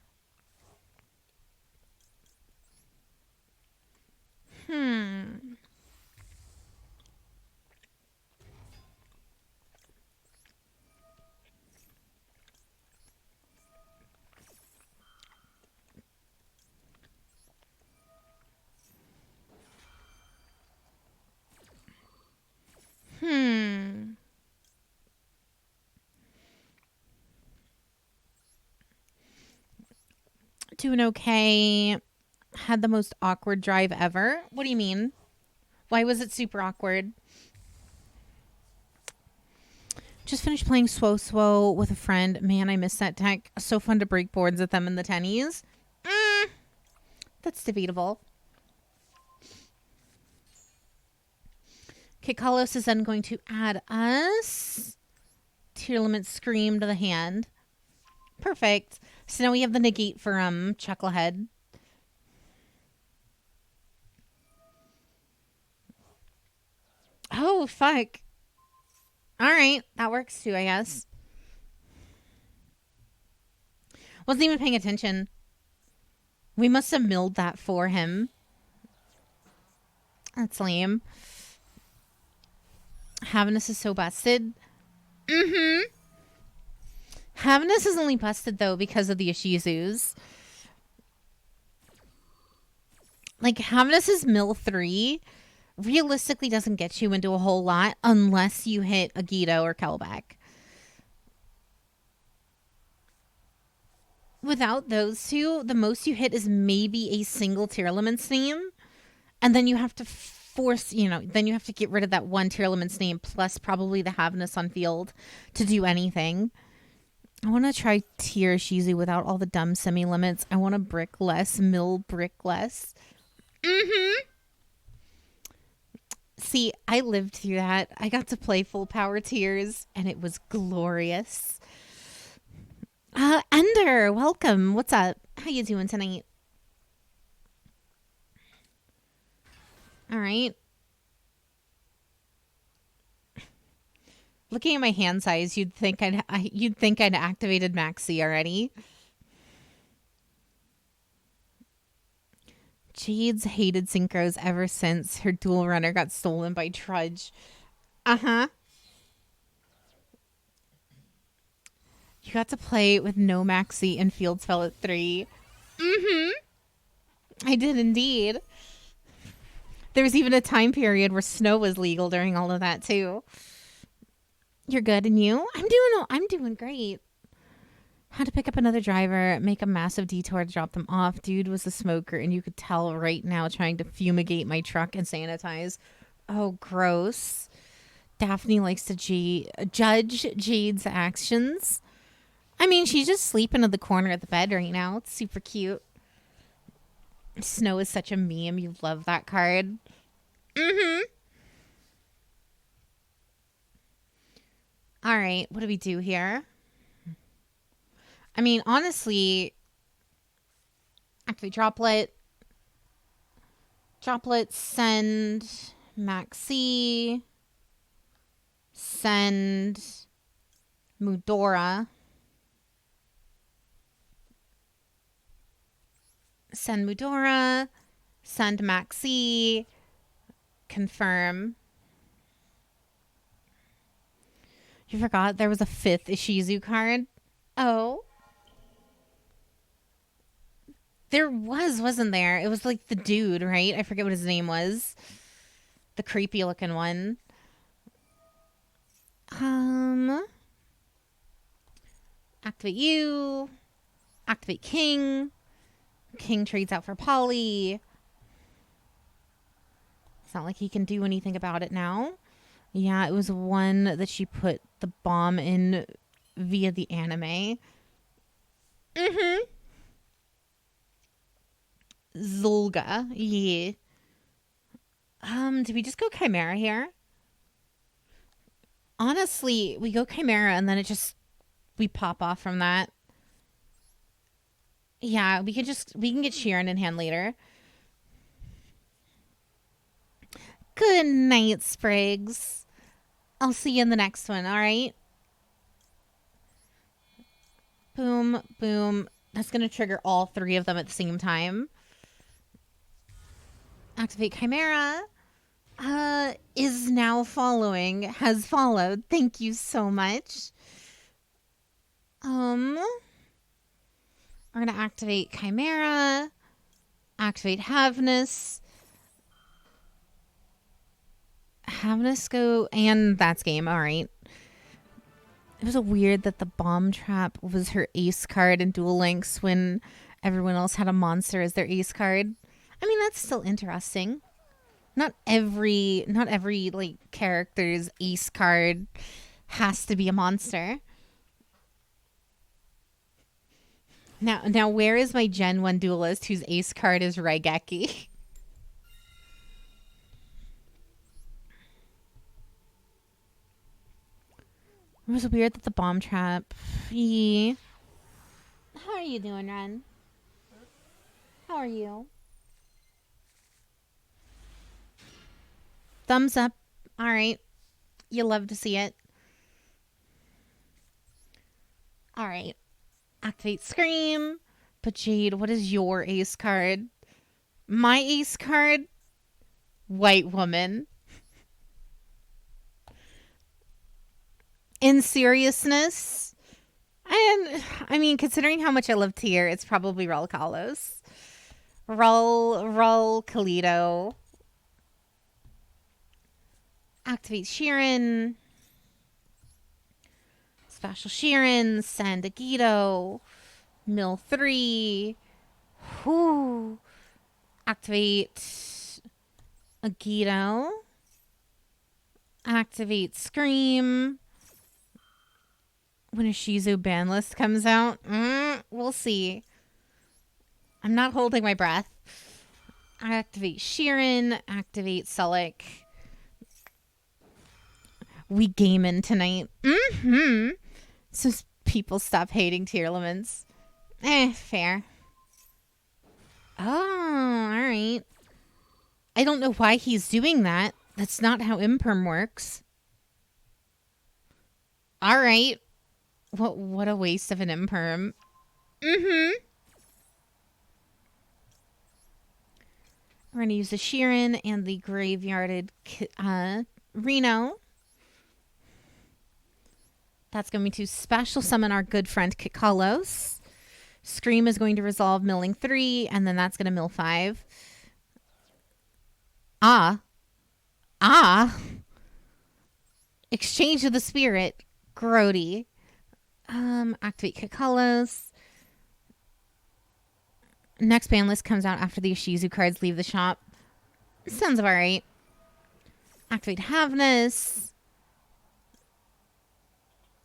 Doing okay. Had the most awkward drive ever. What do you mean? Why was it super awkward? Just finished playing Swo Swo with a friend. Man, I miss that deck. So fun to break boards with them in the tennies. That's debatable. Okay, Kalos is then going to add us Tier Limit Scream to the hand. Perfect. So now we have the negate for Chucklehead. Oh, fuck. Alright, that works too, I guess. Wasn't even paying attention. We must have milled that for him. That's lame. Havnus is so busted. Havnus is only busted, though, because of the Ishizus. Like, Havnus's mill 3 realistically doesn't get you into a whole lot unless you hit a Gito or Kelbeck. Without those two, the most you hit is maybe a single Tier Elements name. And then you have to force, then you have to get rid of that one Tier Elements name plus probably the Havnus on field to do anything. I want to try Tier Shizu without all the dumb semi-limits. I want to brick less, mill brick less. See, I lived through that. I got to play full power tiers, and it was glorious. Ender, welcome. What's up? How you doing tonight? All right. Looking at my hand size, you'd think I'd activated Maxi already. Jade's hated synchros ever since her dual runner got stolen by Trudge. You got to play with no Maxi and field spell at 3. I did indeed. There was even a time period where snow was legal during all of that too. You're good, and you? I'm doing great. Had to pick up another driver, make a massive detour to drop them off. Dude was a smoker, and you could tell right now trying to fumigate my truck and sanitize. Oh, gross. Daphne likes to judge Jade's actions. I mean, she's just sleeping in the corner of the bed right now. It's super cute. Snow is such a meme. You love that card. Mm-hmm. All right. What do we do here? I mean, honestly, activate droplet. Droplet, send Maxi. Send Mudora. Send Mudora. Send Maxi. Confirm. You forgot there was a fifth Ishizu card? Oh. There was, wasn't there? It was like the dude, right? I forget what his name was. The creepy looking one. Activate you. Activate King. King trades out for Polly. It's not like he can do anything about it now. Yeah, it was one that she put the bomb in via the anime. Mm-hmm. Zulga. Yeah. Did we just go Chimera here? Honestly, we go Chimera and then we pop off from that. Yeah, we can get Sheeran in hand later. Good night, Spriggs. I'll see you in the next one, all right? Boom, boom. That's going to trigger all three of them at the same time. Activate Chimera. Is now following. Has followed. Thank you so much. We're going to activate Chimera. Activate Havness. Havness go, and that's game. All right. It was a weird that the bomb trap was her ace card in Duel Links when everyone else had a monster as their ace card. I mean, that's still interesting. Not every like character's ace card has to be a monster. Now where is my Gen 1 duelist whose ace card is Raigeki? It was weird that the bomb trap. Yeah. How are you doing, Ren? How are you? Thumbs up. All right. You love to see it. All right. Activate Scream. But Jade, what is your ace card? My ace card? White Woman. In seriousness, I mean, considering how much I love Tyr, it's probably Raul Kalos. Raul Kalito. Activate Sheeran. Special Sheeran. Send Agito. Mill 3. Whoo. Activate Agito. Activate Scream. When a Shizu ban list comes out, we'll see. I'm not holding my breath. Activate Sheeran. Activate Sulik. We gaming tonight. Mm-hmm. So people stop hating tier elements. Fair. Oh, all right. I don't know why he's doing that. That's not how Imperm works. All right. What a waste of an Imperm. Mm-hmm. We're going to use the Sheeran and the graveyarded Reno. That's going to special summon our good friend Kikalos. Scream is going to resolve milling 3, and then that's going to mill 5. Ah. Exchange of the spirit. Grody. Activate Kakalos. Next ban list comes out after the Ishizu cards leave the shop. Sounds about right. Activate Havness.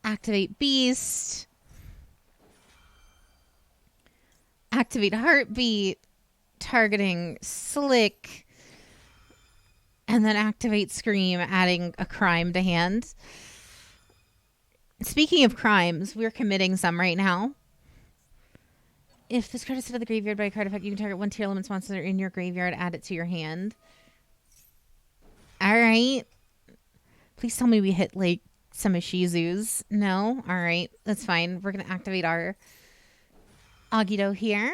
Activate Beast. Activate Heartbeat. Targeting Slick. And then activate Scream, adding a crime to hand. Speaking of crimes, we're committing some right now. If this card is set to the graveyard by a card effect, you can target one tier elements monster in your graveyard, add it to your hand. Alright. Please tell me we hit, like, some Ishizus. No? Alright. That's fine. We're going to activate our Agito here.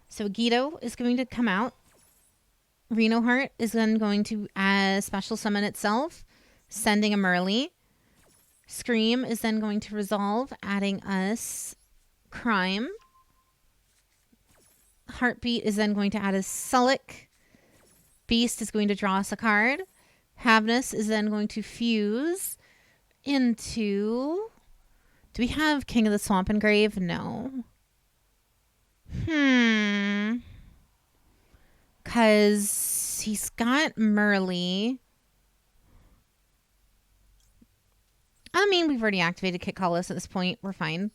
So Agito is going to come out. Reno Heart is then going to special summon itself, sending a Merly. Scream is then going to resolve, adding us Crime. Heartbeat is then going to add a Sulic. Beast is going to draw us a card. Havness is then going to fuse into... Do we have King of the Swamp Engrave? No. Because he's got Merly. I mean, we've already activated Kit Kalos at this point. We're fine.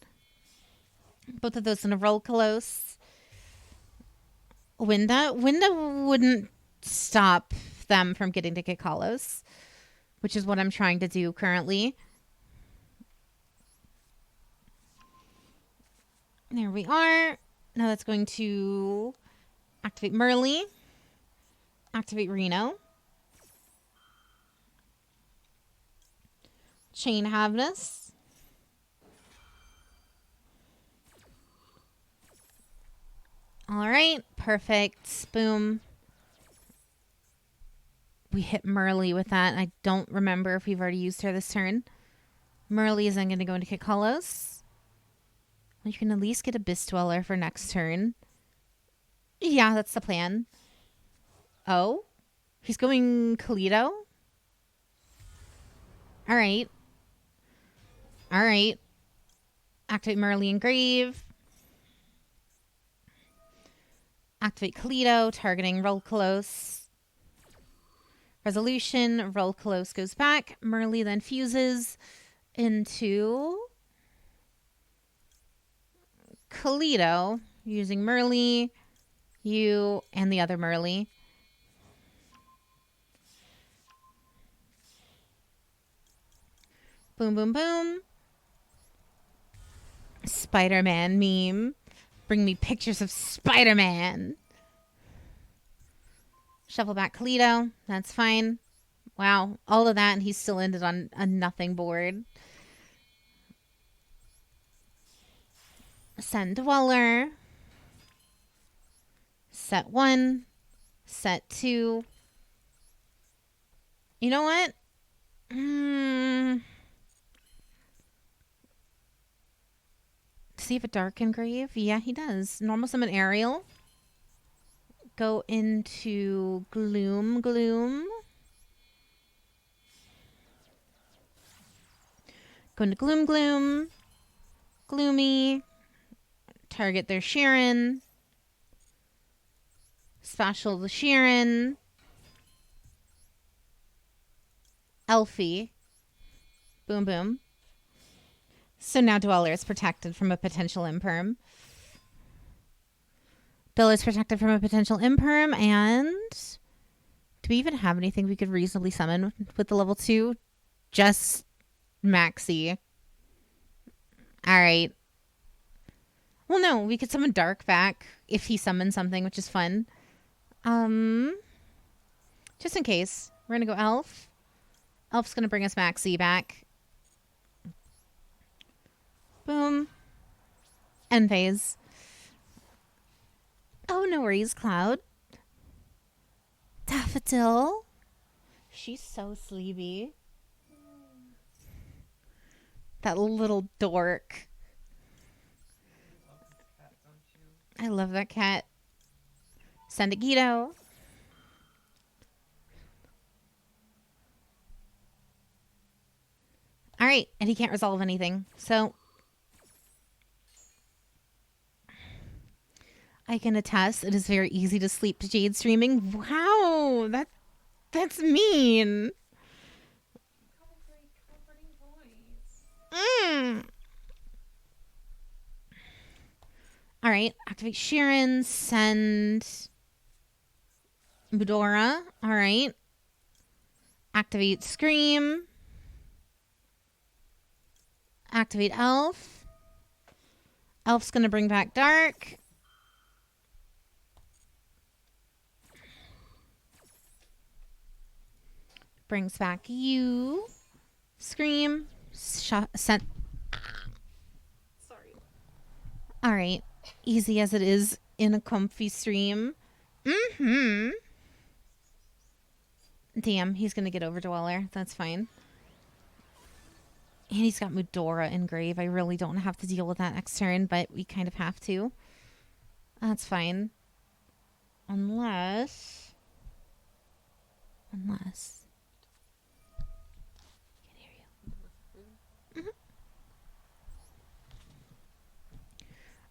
Both of those in a roll Kalos. Winda wouldn't stop them from getting to Kit Kalos, which is what I'm trying to do currently. There we are. Now that's going to activate Merly. Activate Reno. Chain Havness. All right. Perfect. Boom. We hit Merly with that. I don't remember if we've already used her this turn. Merly is then going to go into Kit Kalos. You can at least get a Abyss Dweller for next turn. Yeah, that's the plan. Oh? He's going Kalito? Alright. Alright. Activate Merly Engrave. Activate Kalito, targeting Rolkalos. Resolution, Rolkalos goes back. Merly then fuses into Kalito, using Merly, you, and the other Merly. Boom, boom, boom. Spider-Man meme. Bring me pictures of Spider-Man. Shuffle back Kalito. That's fine. Wow. All of that, and he still ended on a nothing board. Send Dweller. Set 1. Set 2. You know what? Does he have a Dark Engrave? Yeah, he does. Normal summon Ariel. Go into Gloom. Go into Gloom. Gloomy. Target their Sharon. Special the Sharon. Elfie. Boom, boom. So now Dweller is protected from a potential imperm. Bill is protected from a potential imperm, and do we even have anything we could reasonably summon with the level 2? Just Maxi. Alright. Well, no, we could summon Dark back if he summons something, which is fun. Just in case. We're going to go Elf. Elf's going to bring us Maxi back. Boom. End phase. Oh, no worries, Cloud. Daffodil. She's so sleepy. That little dork. I love that cat. Send a Guido. All right, and he can't resolve anything. So I can attest it is very easy to sleep to Jade streaming. Wow, that's mean. Have a great comforting voice. Mm. All right, activate Sheeran, send Budora. All right. Activate Scream. Activate Elf. Elf's going to bring back Dark. Brings back you. Scream. Sent. Sorry. All right. Easy as it is in a comfy stream. Mm-hmm. Damn, he's going to get over Dweller. That's fine. And he's got Mudora in Grave. I really don't have to deal with that next turn, but we kind of have to. That's fine. Unless... Can't hear you.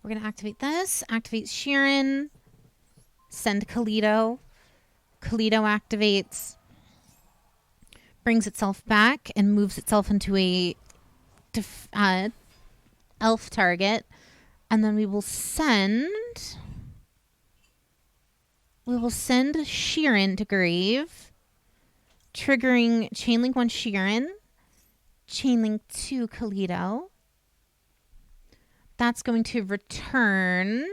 We're going to activate this. Activate Sheeran. Send Kalito. Kalito activates. Brings itself back and moves itself into a elf target. And then we will send Sheeran to Grave. Triggering Chainlink 1 Sheeran. Chainlink 2 Kalito. That's going to return...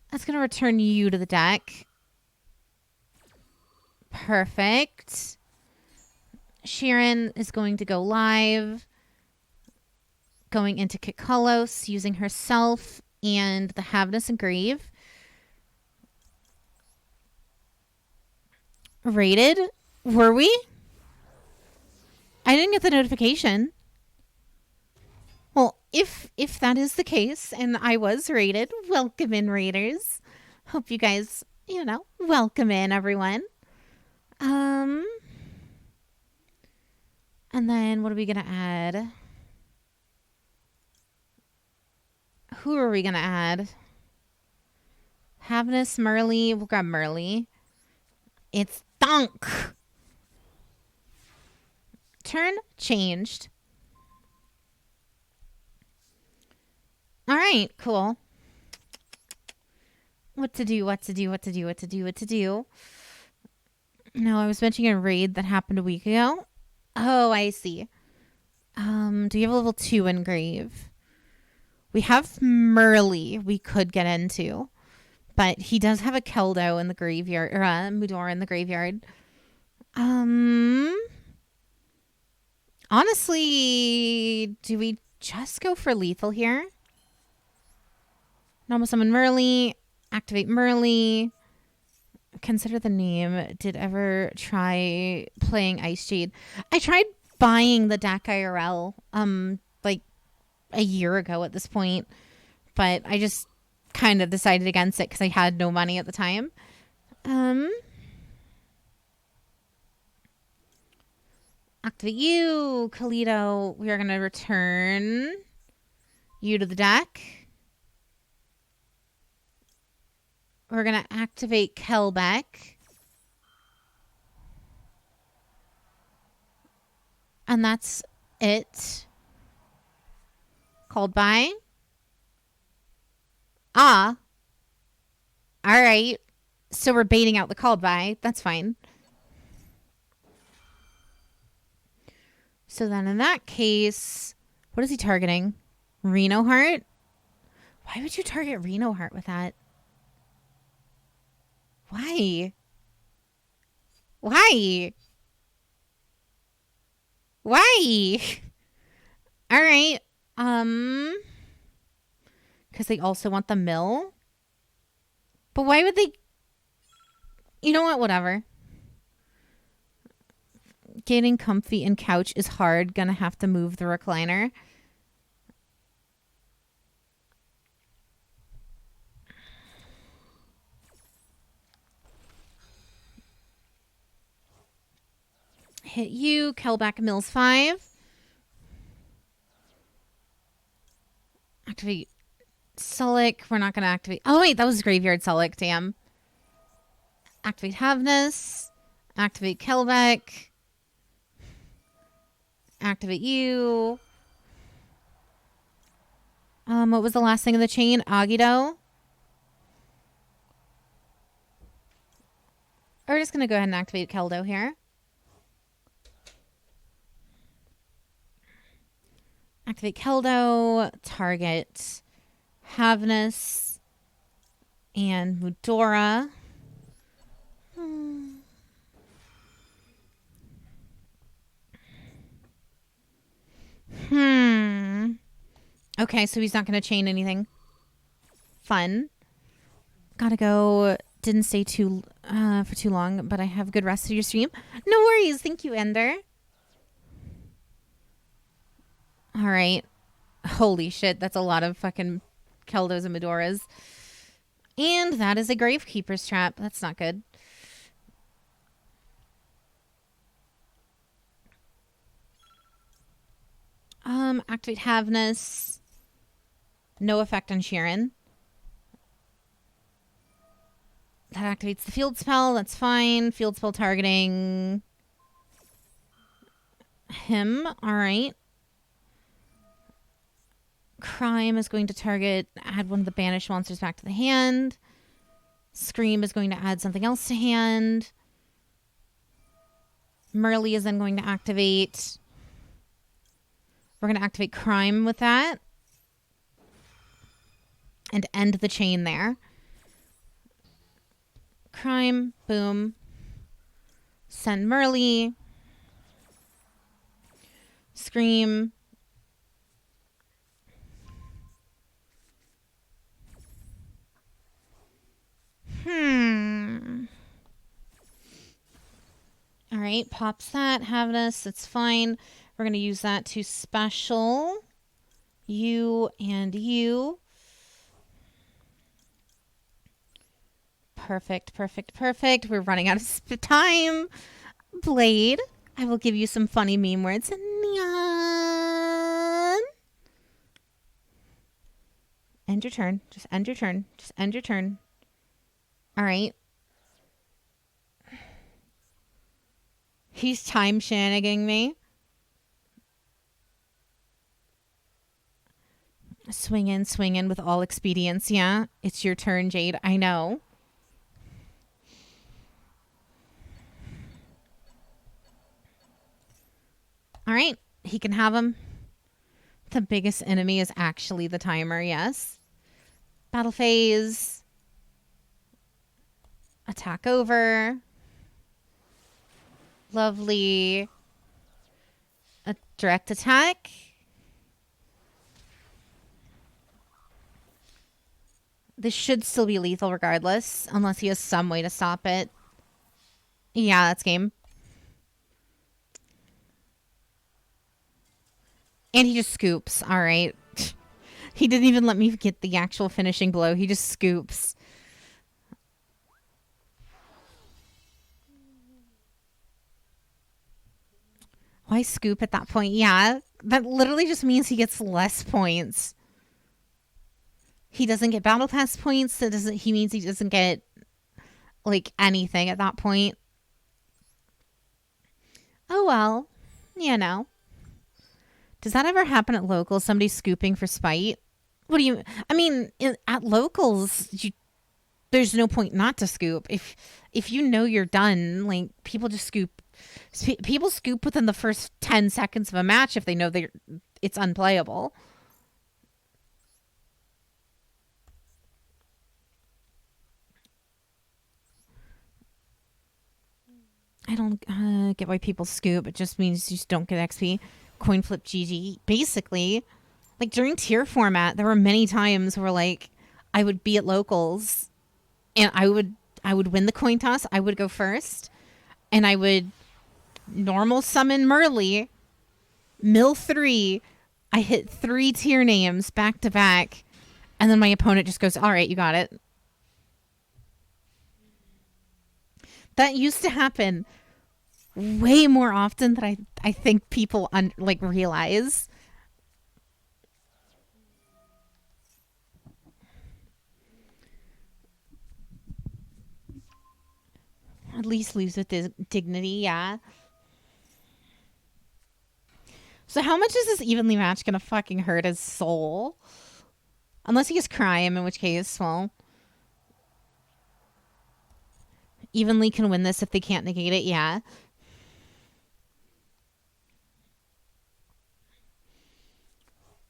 That's going to return you to the deck. Perfect. Sheeran is going to go live. Going into Kikalos, using herself and the Havness and Grave. Rated? Were we? I didn't get the notification. Well, if that is the case and I was rated, welcome in, Raiders. Hope you guys, welcome in, everyone. And then what are we going to add? Who are we going to add? Havness, Merly. We'll grab Merly. It's Thunk. Turn changed. All right, cool. What to do? No, I was mentioning a raid that happened a week ago. Oh, I see. Do you have a level 2 engrave? We have Merly we could get into. But he does have a Keldo in the graveyard, or Mudora in the graveyard. Honestly, do we just go for lethal here? Normal summon Merly. Activate Merly. Consider the name. Did ever try playing Ice Jade? I tried buying the deck IRL like a year ago at this point, but I just kind of decided against it because I had no money at the time. Activate you, Kalito. We are going to return you to the deck. We're going to activate Kelbeck. And that's it. Called by. All right. So we're baiting out the called by. That's fine. So then in that case, what is he targeting? Reno Heart? Why would you target Reno Heart with that? Why? All right. Because they also want the mill. But why would they? You know what? Whatever. Getting comfy in couch is hard. Gonna have to move the recliner. Hit you. Kelback Mills 5. Activate Sulic. We're not going to activate. Oh, wait. That was Graveyard Sulic. Damn. Activate Havness. Activate Kelbeck. Activate you. What was the last thing in the chain? Agido. We're just going to go ahead and activate Keldo here. Activate Keldo. Target Havness and Mudora. Okay, so he's not going to chain anything. Fun. Gotta go. Didn't stay for too long, but I have good rest of your stream. No worries. Thank you, Ender. All right. Holy shit, that's a lot of fucking Keldos and Medoras. And that is a Gravekeeper's Trap. That's not good. Activate Havness. No effect on Sheeran. That activates the field spell. That's fine. Field spell targeting him. All right. Crime is going to target, add one of the banished monsters back to the hand. Scream is going to add something else to hand. Merly is then going to activate. We're going to activate Crime with that. And end the chain there. Crime, boom. Send Merly. Scream. All right, pops that. Havness, that's fine. We're going to use that to special you and you. Perfect, perfect, perfect. We're running out of time. Blade, I will give you some funny meme words. Neon. End your turn. Just end your turn. Just end your turn. All right. He's time shenanigans me. Swing in with all expedience. Yeah, it's your turn, Jade. I know. All right, he can have him. The biggest enemy is actually the timer, yes. Battle phase. Attack over. Lovely. A direct attack. This should still be lethal regardless, unless he has some way to stop it. Yeah, that's game. And he just scoops. All right. He didn't even let me get the actual finishing blow. He just scoops. Why scoop at that point? Yeah, that literally just means he gets less points. He doesn't get battle pass points. That doesn't. He means he doesn't get like anything at that point. Oh well, you know. Does that ever happen at locals? Somebody scooping for spite? What do you? I mean, at locals, there's no point not to scoop. If you know you're done, like people just scoop. People scoop within the first 10 seconds of a match if they know it's unplayable. I don't get why people scoop. It just means you just don't get XP. Coin flip GG. Basically, like during tier format, there were many times where like I would be at locals and I would win the coin toss. I would go first and I would normal summon Merly, mill 3. I hit 3 tier names back to back, and then my opponent just goes, all right, you got it. That used to happen way more often than I think people like realize. At least lose with dignity, yeah. So how much is this evenly match gonna fucking hurt his soul? Unless he has crime, in which case, well, evenly can win this if they can't negate it, yeah.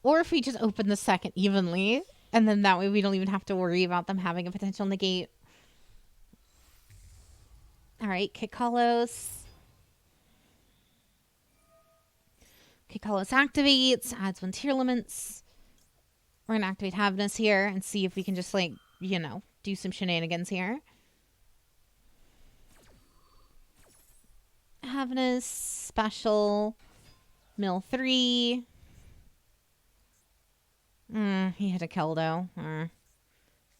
Or if we just open the second evenly, and then that way we don't even have to worry about them having a potential negate. All right, Kikalos. Kikalos activates, adds one tier limits. We're gonna activate Havness here and see if we can just like, do some shenanigans here. Havness, special, mill 3. He hit a Keldo.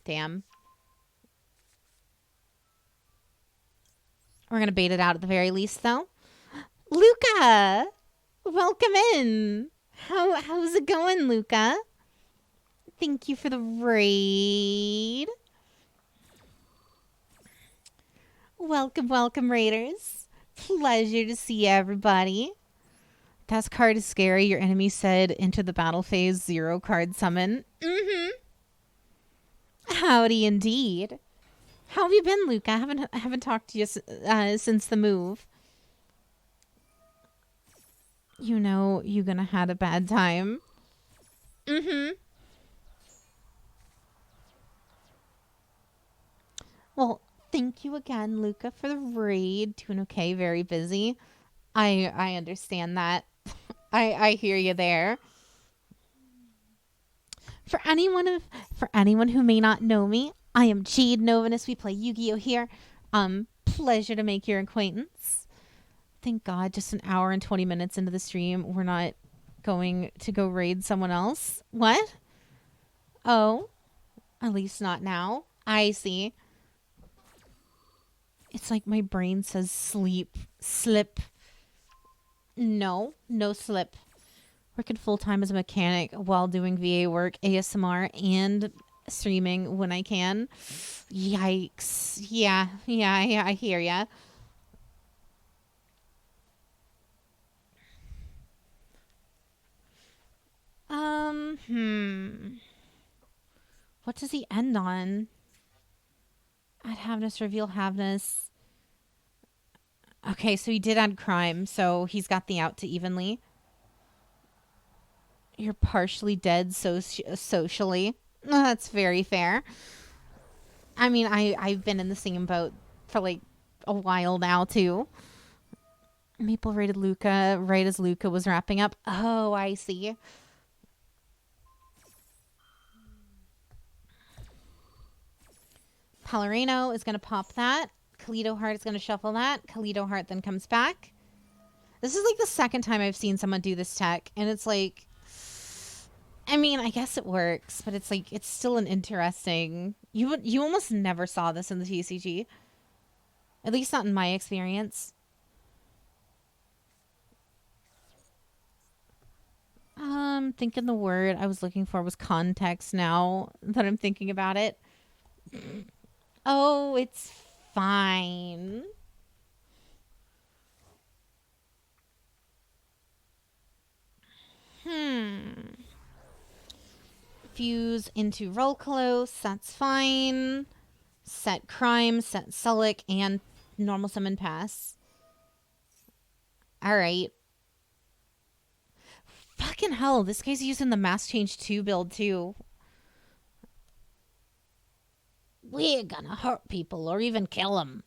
Damn. We're gonna bait it out at the very least, though. Luca, welcome in. How's it going, Luca? Thank you for the raid. Welcome, raiders. Pleasure to see everybody. That card is scary. Your enemy said into the battle phase 0 card summon. Howdy indeed. How have you been, Luca? I haven't talked to you since the move. You're gonna had a bad time. Well, thank you again, Luca, for the raid. Doing okay, very busy. I understand that. I hear you there. For anyone who may not know me, I am Jade Novanus. We play Yu-Gi-Oh here. Pleasure to make your acquaintance. Thank God, just an hour and 20 minutes into the stream, we're not going to go raid someone else. What? Oh, at least not now. I see. It's like my brain says slip. No slip. Working full time as a mechanic while doing VA work, ASMR, and streaming when I can. Yikes. Yeah, I hear ya. What does he end on? Add Havness, reveal Havness. Okay, so he did add crime, so he's got the out to evenly. You're partially dead socially. That's very fair. I mean, I've been in the same boat for like a while now, too. Maple rated Luca right as Luca was wrapping up. Oh, I see. Palerino is going to pop that. Kalido Heart is going to shuffle that. Kalido Heart then comes back. This is like the second time I've seen someone do this tech, and it's like, I mean, I guess it works, but it's like, it's still an interesting... You almost never saw this in the TCG. At least not in my experience. Thinking the word I was looking for was context now that I'm thinking about it. Oh, it's fine. Fuse into Roll Close. That's fine. Set Crime, set Sulic, and normal summon pass. Alright. Fucking hell, this guy's using the Mass Change 2 build too. We're gonna hurt people or even kill them.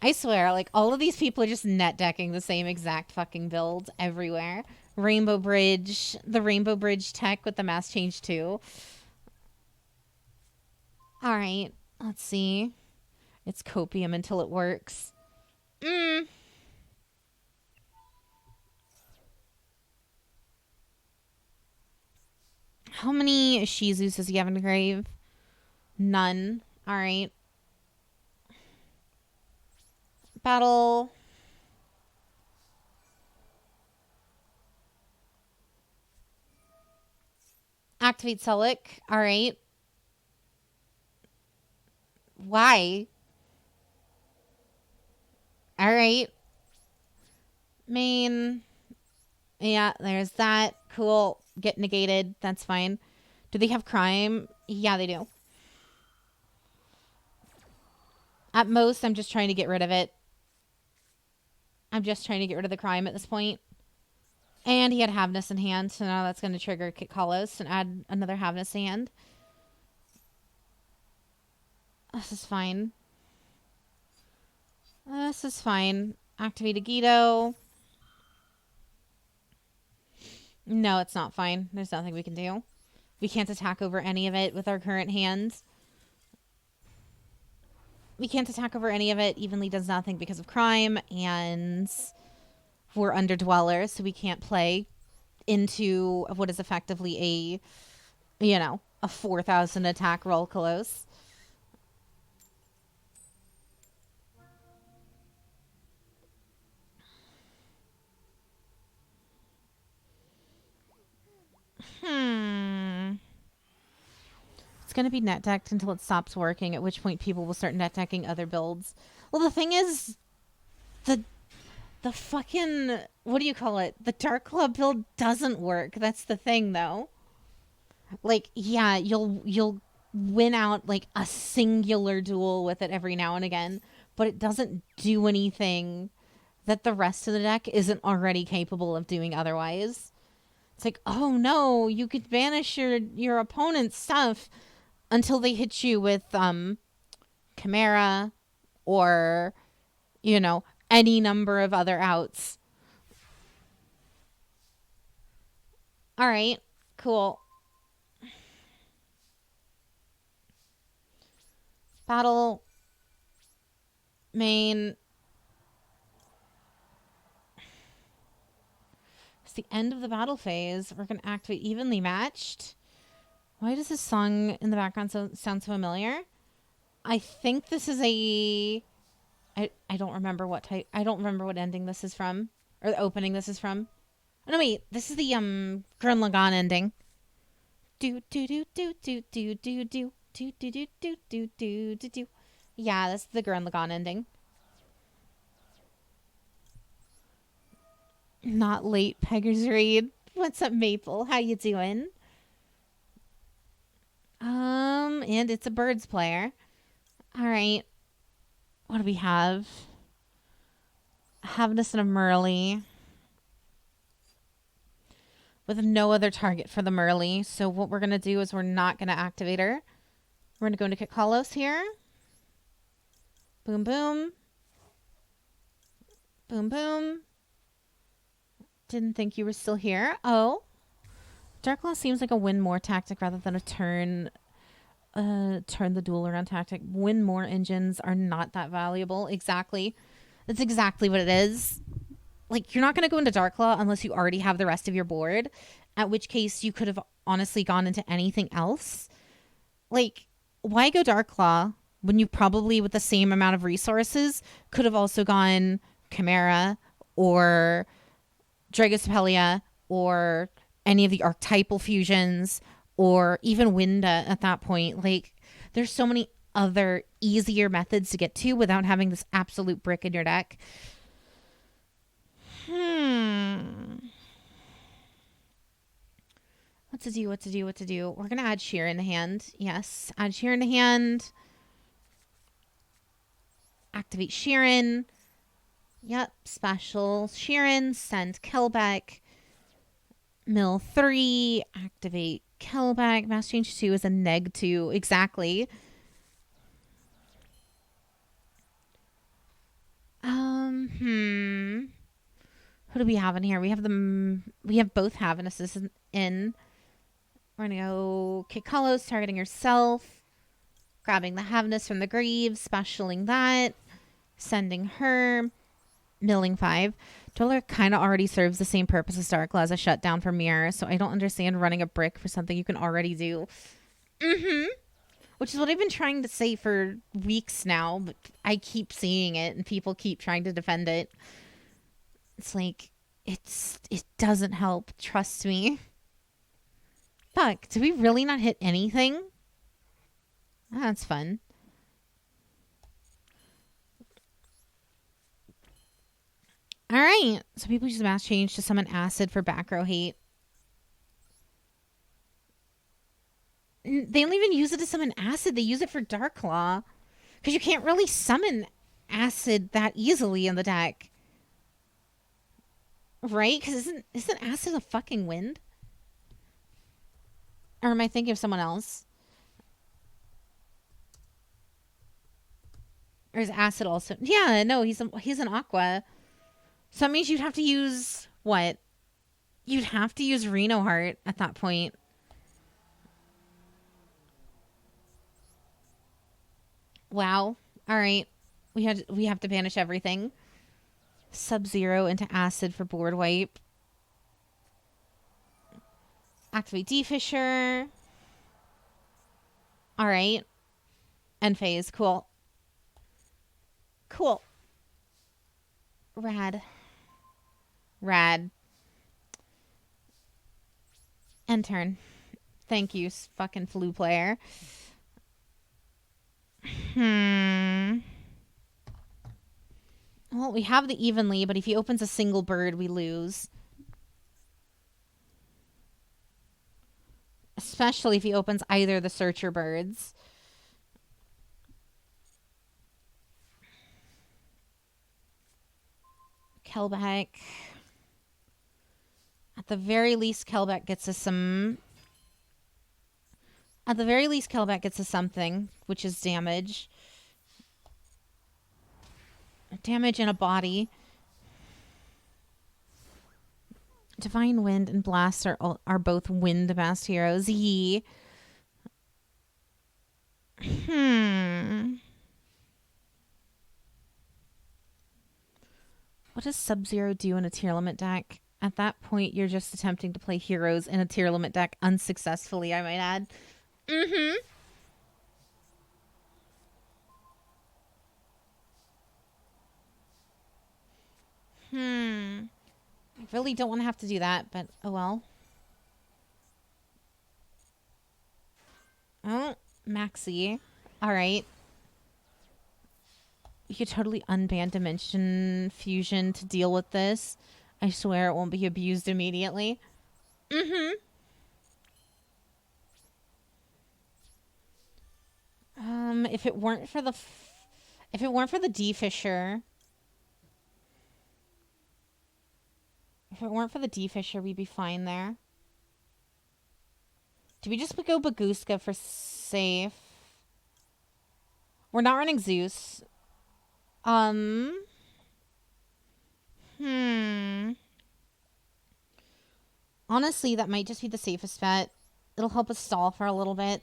I swear, like, all of these people are just net decking the same exact fucking build everywhere. Rainbow Bridge, the Rainbow Bridge tech with the Mass Change 2. Alright, let's see. It's copium until it works. How many Shizus does he have in the grave? None. Alright. Battle. Activate Celic. All right. Why? All right. Main. Yeah, there's that. Cool. Get negated. That's fine. Do they have crime? Yeah, they do. At most, I'm just trying to get rid of it. I'm just trying to get rid of the crime at this point. And he had Havness in hand, so now that's going to trigger Kick Hollows and add another Havness hand. This is fine. This is fine. Activate a Guido. No, it's not fine. There's nothing we can do. We can't attack over any of it with our current hands. We can't attack over any of it. Evenly does nothing because of crime, and we're underdwellers, so we can't play into what is effectively a 4,000 attack roll close. It's going to be net decked until it stops working, at which point people will start net decking other builds. Well, the thing is, the fucking, what do you call it? The Dark Club build doesn't work. That's the thing, though. Like, yeah, you'll win out, like, a singular duel with it every now and again, but it doesn't do anything that the rest of the deck isn't already capable of doing otherwise. It's like, oh no, you could banish your opponent's stuff until they hit you with Chimera or, any number of other outs. All right, cool. Battle. Main. It's the end of the battle phase. We're going to activate Evenly Matched. Why does this song in the background sound so familiar? I think this is I don't remember what type. I don't remember what ending this is from. Or the opening this is from. Oh, no, wait. This is the Gurren Lagann ending. Do do do do do do do do do do do do do do do do. Yeah, that's the Gurren Lagann ending. Not late, Peggers Reed. What's up, Maple? How you doing? And it's a birds player. All right. What do we have? Havness and a Merly. With no other target for the Merly. So what we're going to do is we're not going to activate her. We're going to go into Kick Hollows here. Boom, boom. Boom, boom. Didn't think you were still here. Oh. Darklaw seems like a win more tactic rather than a turn the duel around tactic. Win more engines are not that valuable. Exactly. That's exactly what it is. Like, you're not going to go into Darklaw unless you already have the rest of your board, at which case you could have honestly gone into anything else. Like, why go Darklaw when you probably, with the same amount of resources, could have also gone Chimera or Dragocepelia or any of the archetypal fusions or even Winda at that point. Like, there's so many other easier methods to get to without having this absolute brick in your deck. What to do? We're going to add Sheer in the hand. Yes, add Sheer in the hand. Activate Sheeran. Yep, special Sheeran. Send Kelbeck. Mill 3. Activate Kelbeck. Mass Change 2 is a neg 2. Exactly. Who do we have in here? We have both Havnesses in. We're going to go Kick Hollows, targeting yourself. Grabbing the Havness from the grave, specialing that. Sending her. Milling 5. Dweller kind of already serves the same purpose as Darkla as a shutdown for Mirror, so I don't understand running a brick for something you can already do. which is what I've been trying to say for weeks now, but I keep seeing it and people keep trying to defend it. It's like it doesn't help, trust me. Fuck, did we really not hit anything? Oh, that's fun. Alright, so people use mass change to summon acid for back row hate. They don't even use it to summon acid, they use it for Dark Claw. Because you can't really summon acid that easily in the deck. Right? Because isn't acid a fucking wind? Or am I thinking of someone else? Or is acid also? Yeah, no, he's an aqua. So that means you'd have to use what? You'd have to use Reno Heart at that point. Wow. All right. We have to banish everything. Sub-Zero into acid for board wipe. Activate D-Fisher. All right. End phase. Cool. Cool. Rad. End turn. Thank you, fucking flu player. Well, we have the evenly, but if he opens a single bird, we lose. Especially if he opens either the searcher birds. Kelbeck. At the very least, Kelbeck gets us some... At the very least, Kelbeck gets us something, which is damage. Damage in a body. Divine Wind and Blast are both wind-based heroes. Yee. What does Sub-Zero do in a tier limit deck? At that point, you're just attempting to play heroes in a tier limit deck unsuccessfully, I might add. I really don't want to have to do that, but oh well. Oh, Maxi. Alright. You could totally unban Dimension Fusion to deal with this. I swear it won't be abused immediately. If it weren't for the D-Fisher... If it weren't for the D-Fisher, we'd be fine there. Do we just go Baguska for safe? We're not running Zeus. Honestly, that might just be the safest bet. It'll help us stall for a little bit.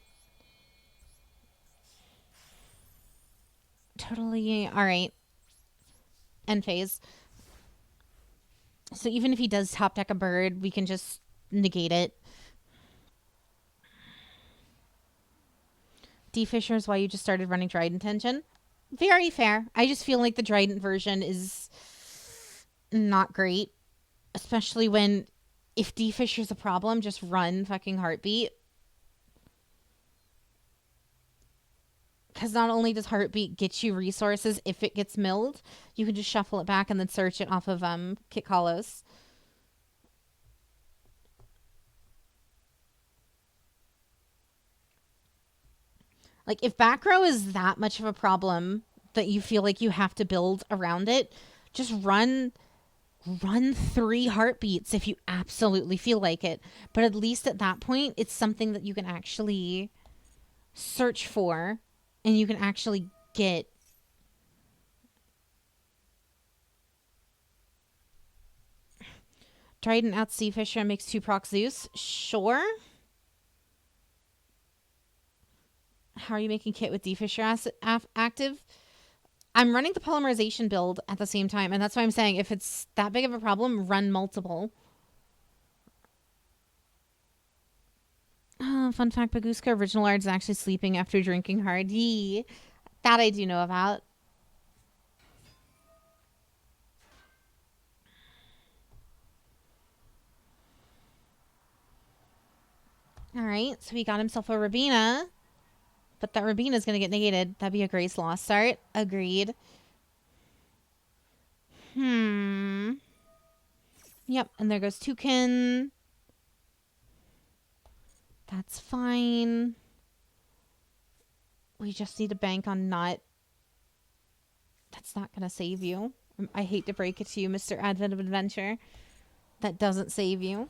Totally. Alright. End phase. So even if he does top deck a bird, we can just negate it. D-Fisher is why you just started running Trident Tension. Very fair. I just feel like the Trident version is not great. Especially when, if D-Fisher's a problem, just run fucking Heartbeat. Because not only does Heartbeat get you resources if it gets milled, you can just shuffle it back and then search it off of Kit Kalos. Like, if back row is that much of a problem that you feel like you have to build around it, just run 3 Heartbeats if you absolutely feel like it. But at least at that point, it's something that you can actually search for and you can actually get. Trident out Seafisher makes 2 proc Zeus. Sure. How are you making Kit with D-Fisher active? I'm running the polymerization build at the same time, and that's why I'm saying if it's that big of a problem, run multiple. Fun fact, Baguska original art is actually sleeping after drinking hard. Yee. That I do know about. Alright, so he got himself a Rabina. But that Rabina's going to get negated. That'd be a Grace Lost start. Agreed. Yep, and there goes Toucan. That's fine. We just need to bank on Nut. That's not going to save you. I hate to break it to you, Mr. Advent of Adventure. That doesn't save you.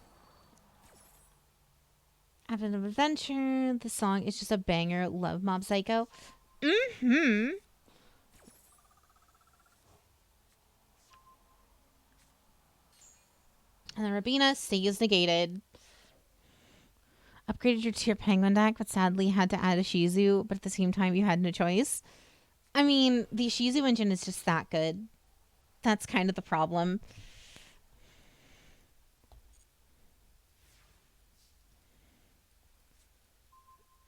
Advent of Adventure. The song is just a banger. Love Mob Psycho. And the Rabina stays negated. Upgraded your tier penguin deck, but sadly had to add a Shizu, but at the same time you had no choice. I mean, the Shizu engine is just that good. That's kind of the problem.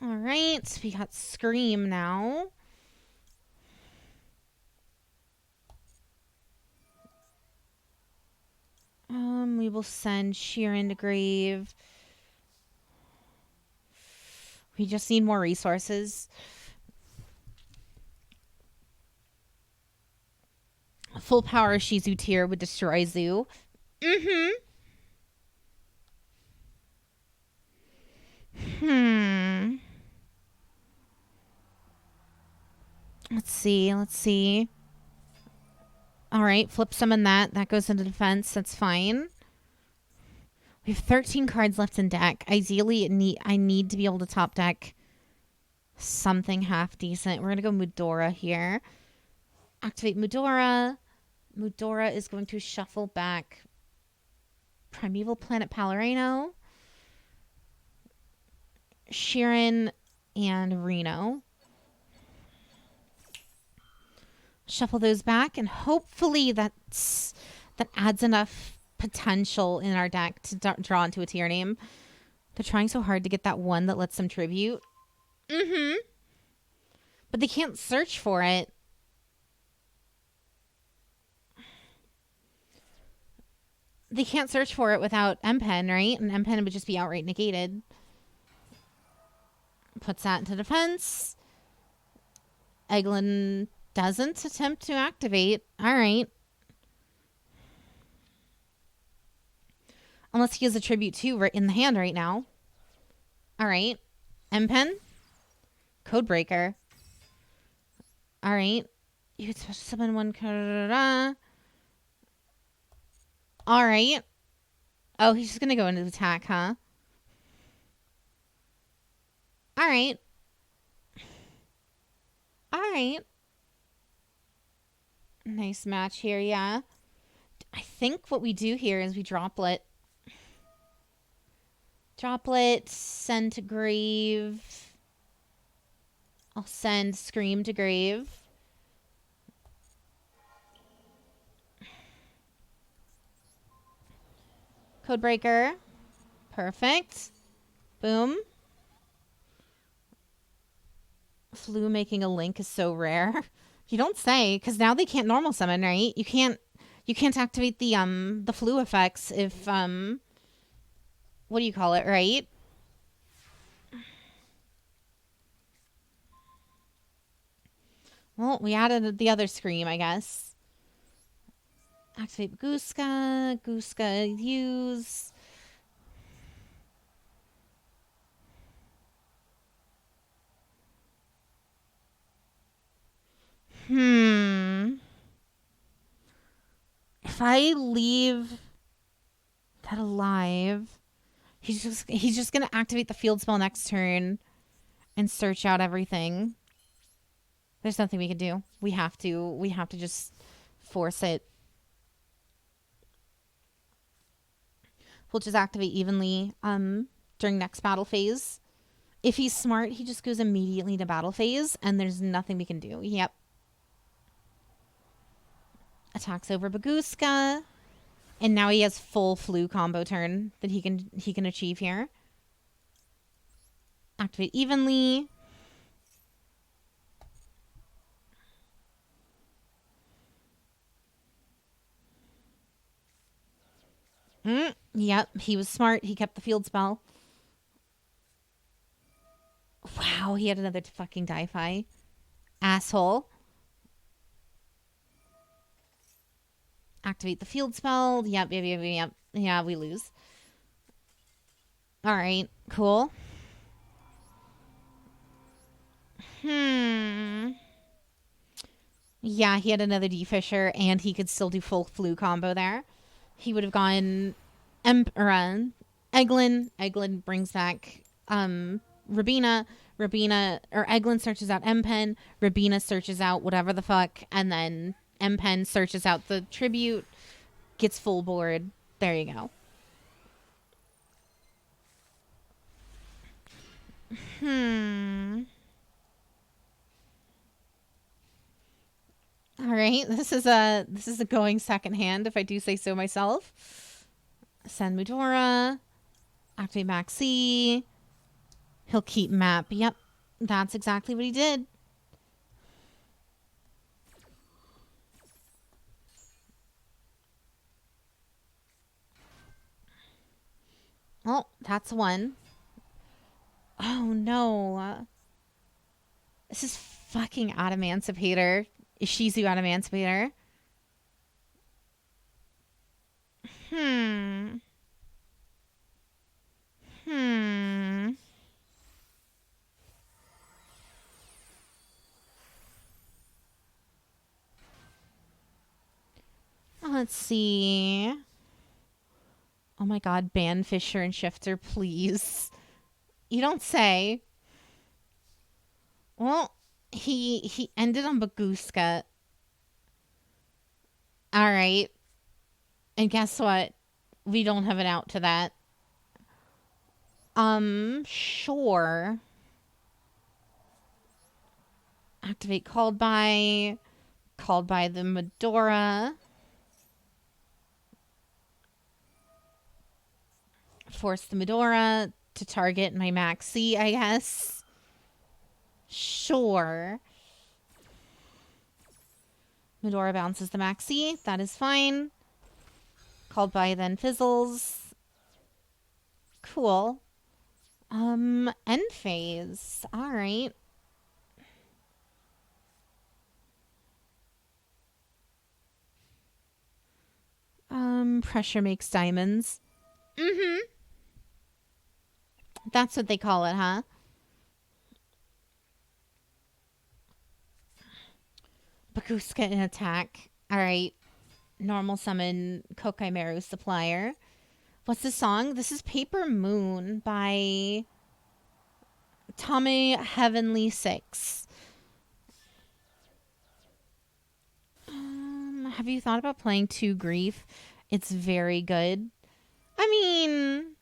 Alright, we got Scream now. We will send Sheeran to grave. We just need more resources. Full power Shizu tier would destroy Zoo. Let's see. Alright, flip summon that. That goes into defense. That's fine. We have 13 cards left in deck. Ideally, I need to be able to top deck something half decent. We're going to go Mudora here. Activate Mudora. Mudora is going to shuffle back Primeval Planet Palorino, Sheeran, and Reno. Shuffle those back, and hopefully that adds enough potential in our deck to draw into a tier name. They're trying so hard to get that one that lets them tribute. But they can't search for it. They can't search for it without M-Pen, right? And M-Pen would just be outright negated. Puts that into defense. Eglin doesn't attempt to activate. All right. Unless he has a tribute 2 right in the hand right now. All right. M-Pen. Codebreaker. All right. You could special summon one. All right. Oh, he's just going to go into attack, huh? All right. All right. Nice match here, yeah. I think what we do here is we droplet. Droplet, send to grave. I'll send Scream to grave. Codebreaker. Perfect. Boom. Flu making a link is so rare. You don't say, because now they can't normal summon, right? You can't activate the flu effects if what do you call it, right? Well, we added the other Scream, I guess. Activate Guska. Guska use. If I leave that alive, he's just gonna activate the field spell next turn and search out everything. There's nothing we can do. We have to just force it. We'll just activate evenly during next battle phase. If he's smart, he just goes immediately to battle phase, and there's nothing we can do. Yep. Attacks over Baguska. And now he has full flu combo turn that he can achieve here. Activate evenly. Yep, he was smart. He kept the field spell. Wow, he had another fucking die-fi. Asshole. Activate the field spell. Yep. Yeah, we lose. All right, cool. Yeah, he had another D-Fisher, and he could still do full flu combo there. He would have gone Eglin. Eglin brings back Rabina. Rabina or Eglin searches out M-Pen. Rabina searches out whatever the fuck, and then M-Pen searches out the tribute, gets full board. There you go. All right, this is a going second hand, if I do say so myself. Send Mudora. Activate Maxi. He'll keep map. Yep, that's exactly what he did. Oh, that's one. Oh no. This is fucking Adamancipator. Ishizu Adamancipator. Let's see. Oh my god, ban Fisher and Shifter, please. You don't say. Well, he ended on Baguska. All right. And guess what? We don't have an out to that. Sure. Activate called by the Medora. Force the Medora to target my Maxi, I guess. Sure. Medora bounces the Maxi. That is fine. Called by then fizzles. Cool. End phase. All right. Pressure makes diamonds. That's what they call it, huh? Bakuska in attack. All right. Normal summon Kokaimeru Supplier. What's the song? This is Paper Moon by Tommy Heavenly Six. Have you thought about playing 2 Grief? It's very good. I mean,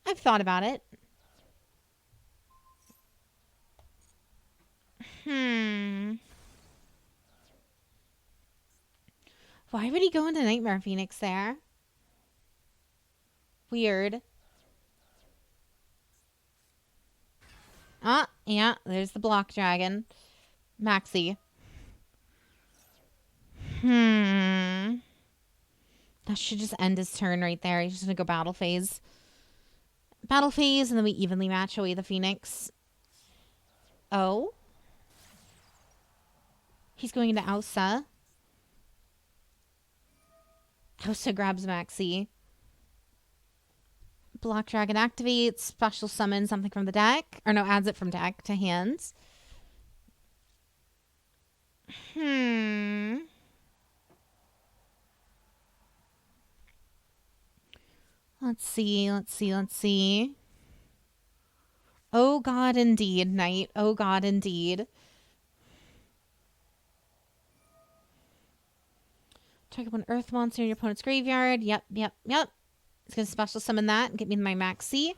I've thought about it. Why would he go into Nightmare Phoenix there? Weird. Ah, yeah, there's the block dragon. Maxi. That should just end his turn right there. He's just gonna go battle phase. Battle phase, and then we evenly match away the Phoenix. Oh? He's going into Ausa. Ausa grabs Maxi. Block Dragon activates. Special summon something from the deck. Or no, adds it from deck to hands. Let's see. Oh god, indeed, Knight. Oh god, indeed. Target one earth monster in your opponent's graveyard. Yep. It's going to special summon that and get me my Maxi.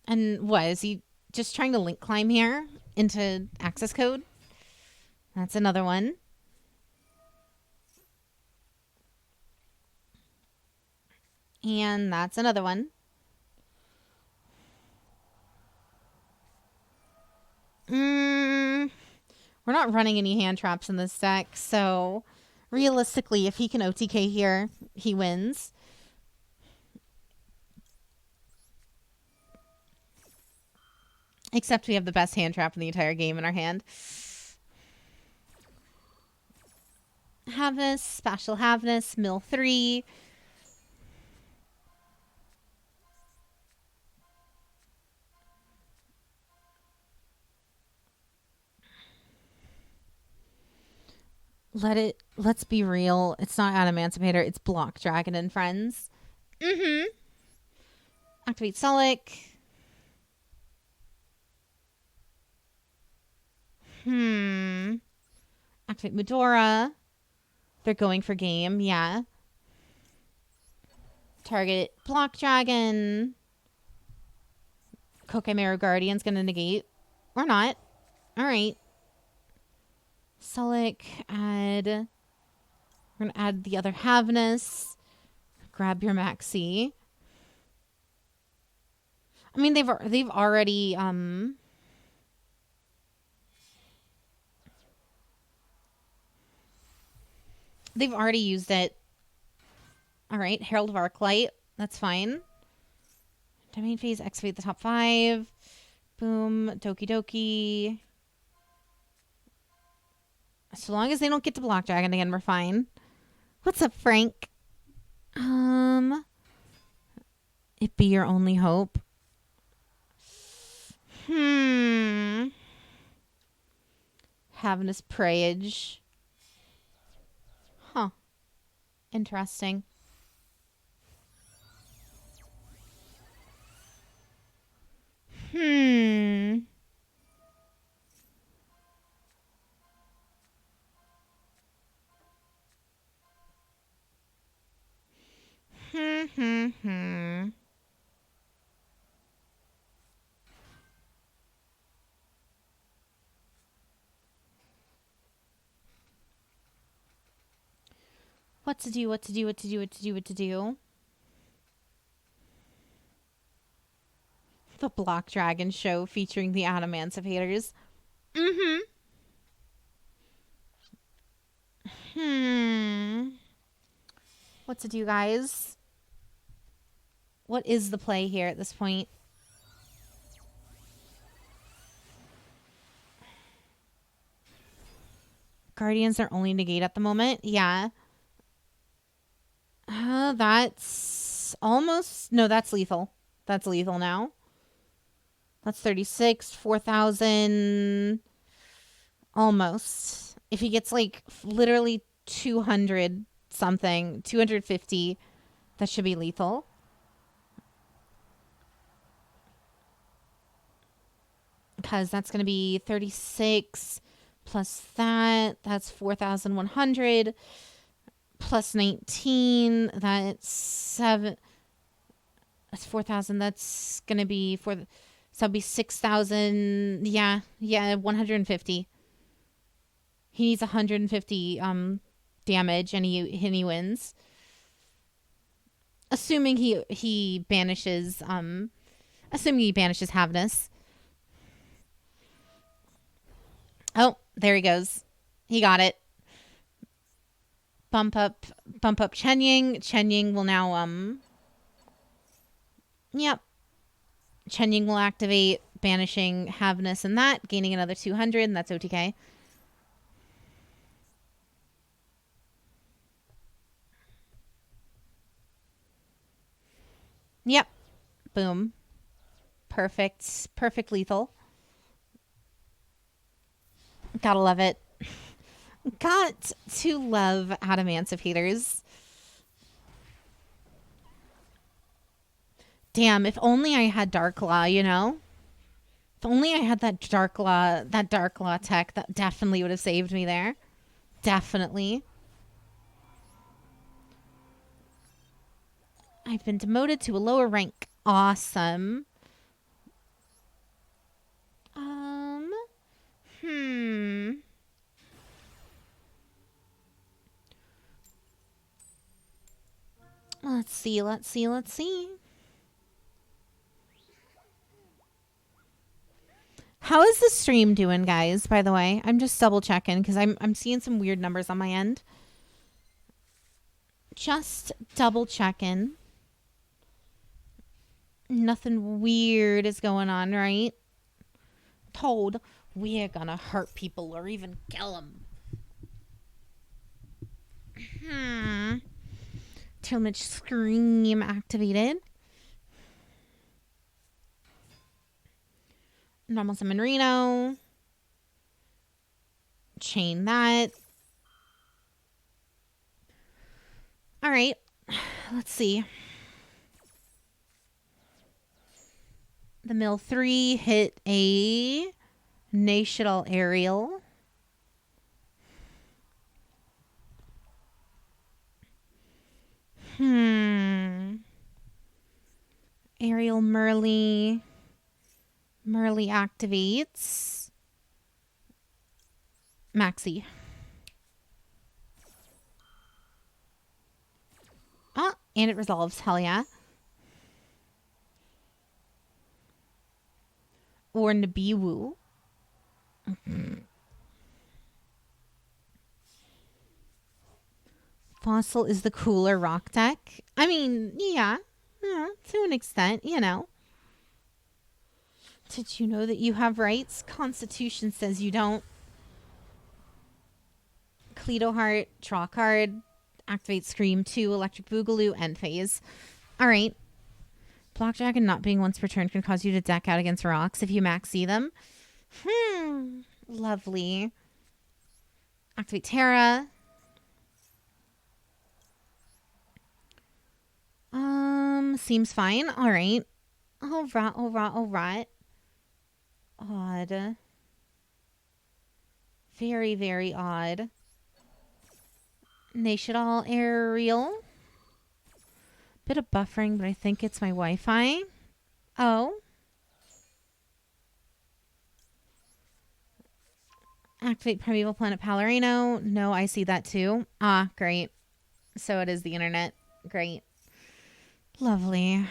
And what? Is he just trying to link climb here into access code? That's another one. And that's another one. We're not running any hand traps in this deck, so realistically, if he can OTK here, he wins. Except we have the best hand trap in the entire game in our hand. Havness, Spatial Havness, Mill 3. Let's be real. It's not Adamantipator, it's Block Dragon and Friends. Activate Sulic. Activate Medora. They're going for game, yeah. Target Block Dragon. Kokemero Guardian's gonna negate. Or not. Alright. Sulic, add. We're gonna add the other Havness. Grab your Maxi. I mean, they've already they've already used it. All right, Herald of Arclight. That's fine. Domain phase, excavate the top 5. Boom, Doki Doki. So long as they don't get to Block Dragon again, we're fine. What's up, Frank? It be your only hope. Havness Preyage. Huh. Interesting. What to do, what to do, what to do, what to do, what to do. The Block Dragon show featuring the Adamantivators. What to do, guys? What is the play here at this point? Guardians are only negate at the moment. Yeah. That's almost... No, that's lethal. That's lethal now. That's 36, 4,000. Almost. If he gets like literally 200 something, 250, that should be lethal. Because that's going to be 36 plus that. That's 4,100 plus 19. That's 7. That's 4,000. That's going to be so that'll be 6,000. Yeah, 150. He needs 150 damage, and he wins. Assuming he banishes Havness. Oh, there he goes. He got it. Bump up Chen Ying. Chen Ying will now Yep. Chen Ying will activate, banishing Havness and that, gaining another 200, and that's OTK. Yep. Boom. Perfect. Perfect lethal. Gotta love it. Got to love Adamantivators. Damn, if only I had Dark Law, you know? If only I had that Dark Law tech, that definitely would have saved me there. Definitely. I've been demoted to a lower rank. Awesome. Let's see, let's see, let's see. How is the stream doing, guys, by the way? I'm just double checking because I'm seeing some weird numbers on my end. Just double checking. Nothing weird is going on, right? Told we're gonna hurt people or even kill them. Too much scream activated. Normal summon Reno. Chain that. All right. Let's see. The mill 3 hit a National Aerial. Aerial Merly. Merly activates. Maxi. Oh, and it resolves. Hell yeah. Or Nibiru. Fossil is the cooler rock deck. I mean, yeah, to an extent, you know. Did you know that you have rights? Constitution says you don't. Cleto Heart, draw card, activate Scream 2, Electric Boogaloo, end phase. All right. Block Dragon not being once per turn can cause you to deck out against rocks if you maxi them. Lovely. Activate Terra. Seems fine. All right. All right, all right, all right. Odd. Very, very odd. National Aerial. Bit of buffering, but I think it's my Wi-Fi. Oh. Activate Primeval Planet Palorino. No, I see that too. Ah, great. So it is the internet. Great. Lovely.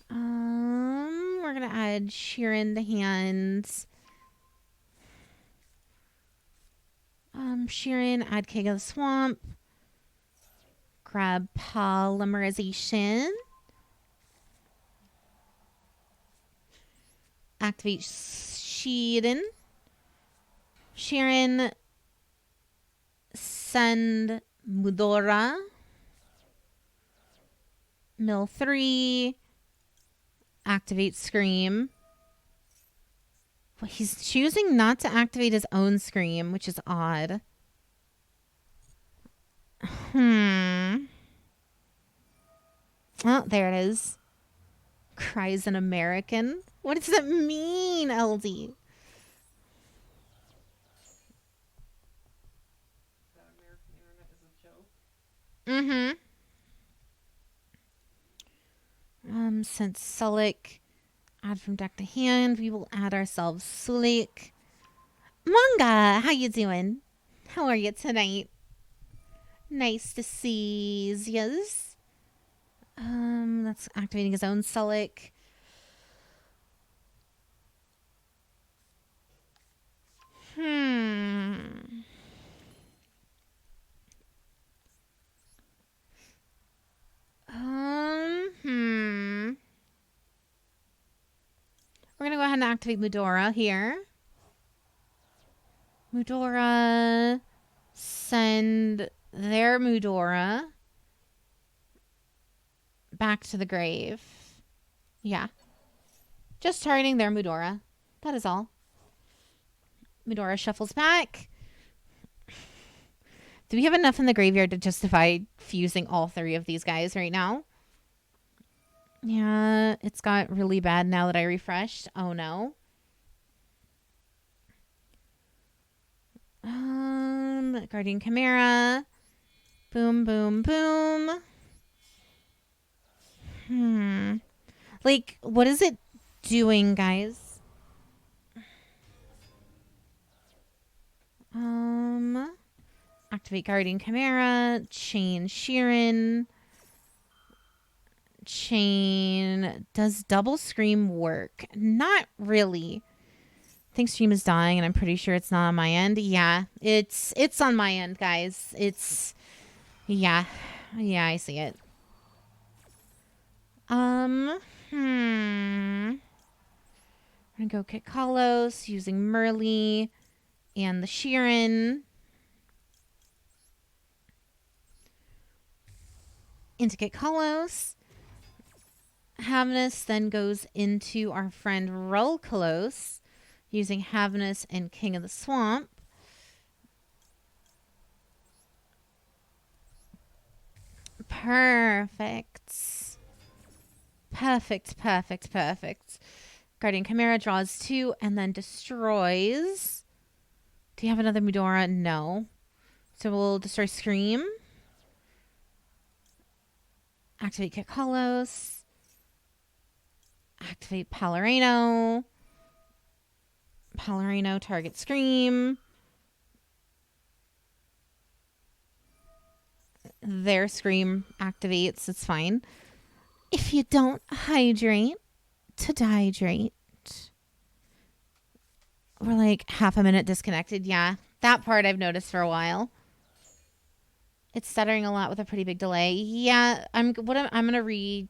We're gonna add Sheeran to hands. Sheeran, add King of the Swamp. Grab Polymerization. Activate Sheeran. Sheeran, send Mudora. Mill 3. Activate Scream. Well, he's choosing not to activate his own Scream, which is odd. Oh, there it is. Cries an American. What does that mean, LD? That American internet is a joke. Since Sulik, add from deck to hand, we will add ourselves Sulik. Manga, how you doing? How are you tonight? Nice to see yous. That's activating his own Sulik. We're gonna go ahead and activate Mudora here. Mudora, send their Mudora back to the grave. Yeah. Just targeting their Mudora. That is all. Mudora shuffles back. Do we have enough in the graveyard to justify fusing all 3 of these guys right now? Yeah, it's got really bad now that I refreshed. Oh no. Guardian Chimera. Boom, boom, boom. Like, what is it doing, guys? Activate Guardian Chimera. Chain Sheeran. Chain. Does double scream work? Not really. I think stream is dying, and I'm pretty sure it's not on my end. Yeah, it's on my end, guys. It's yeah, I see it. I'm gonna go Kit Kalos using Merly and the Sheeran into Kit Kalos. Havnus then goes into our friend Rolkalos using Havnus and King of the Swamp. Perfect. Guardian Chimera draws 2 and then destroys. Do you have another Mudora? No. So we'll destroy Scream. Activate Kit Kalos. Activate Palorino. Palorino target Scream. Their Scream activates. It's fine. If you don't hydrate, to dehydrate. We're like half a minute disconnected. Yeah, that part I've noticed for a while. It's stuttering a lot with a pretty big delay. Yeah, I'm gonna read.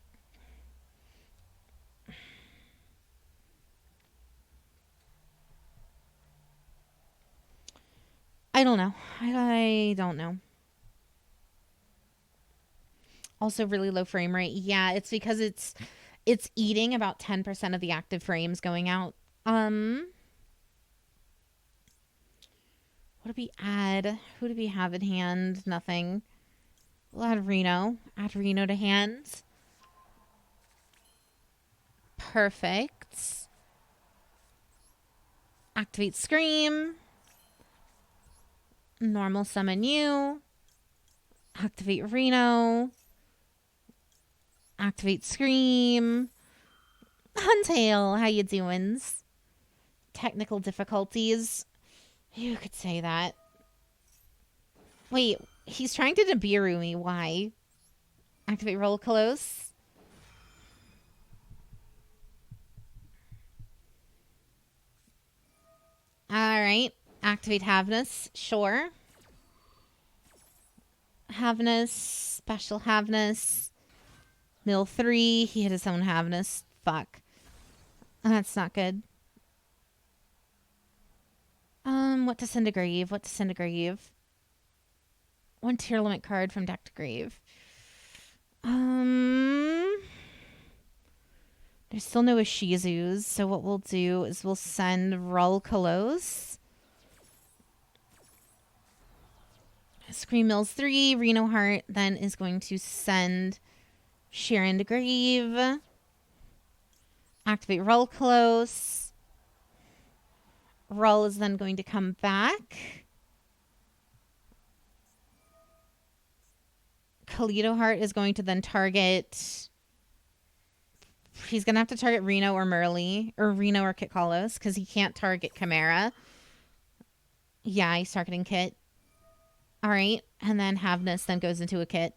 I don't know. I don't know. Also really low frame rate. Yeah, it's because it's eating about 10% of the active frames going out. What do we add? Who do we have in hand? Nothing. We'll add Reno. Add Reno to hand. Perfect. Activate Scream. Normal summon you. Activate Reno. Activate Scream. Huntail, how you doings? Technical difficulties. You could say that. Wait, he's trying to Nibiru me. Why? Activate Roll Close. Alright. Activate Havnus. Sure. Havnus. Special Havnus. Mill 3. He hit his own Havnus. Fuck. That's not good. What to send to grave? What to send to grave? One tier limit card from deck to grave. There's still no Ishizus, so what we'll do is we'll send Rolkalos. Scream Mills 3, Reno Heart then is going to send Sharon to grave. Activate Rolkalos. Rull is then going to come back. Kalido Heart is going to then target. He's going to have to target Reno or Merly, or Reno or Kit Kalos, because he can't target Chimera. Yeah, he's targeting Kit. All right, and then Havnus then goes into a Kit.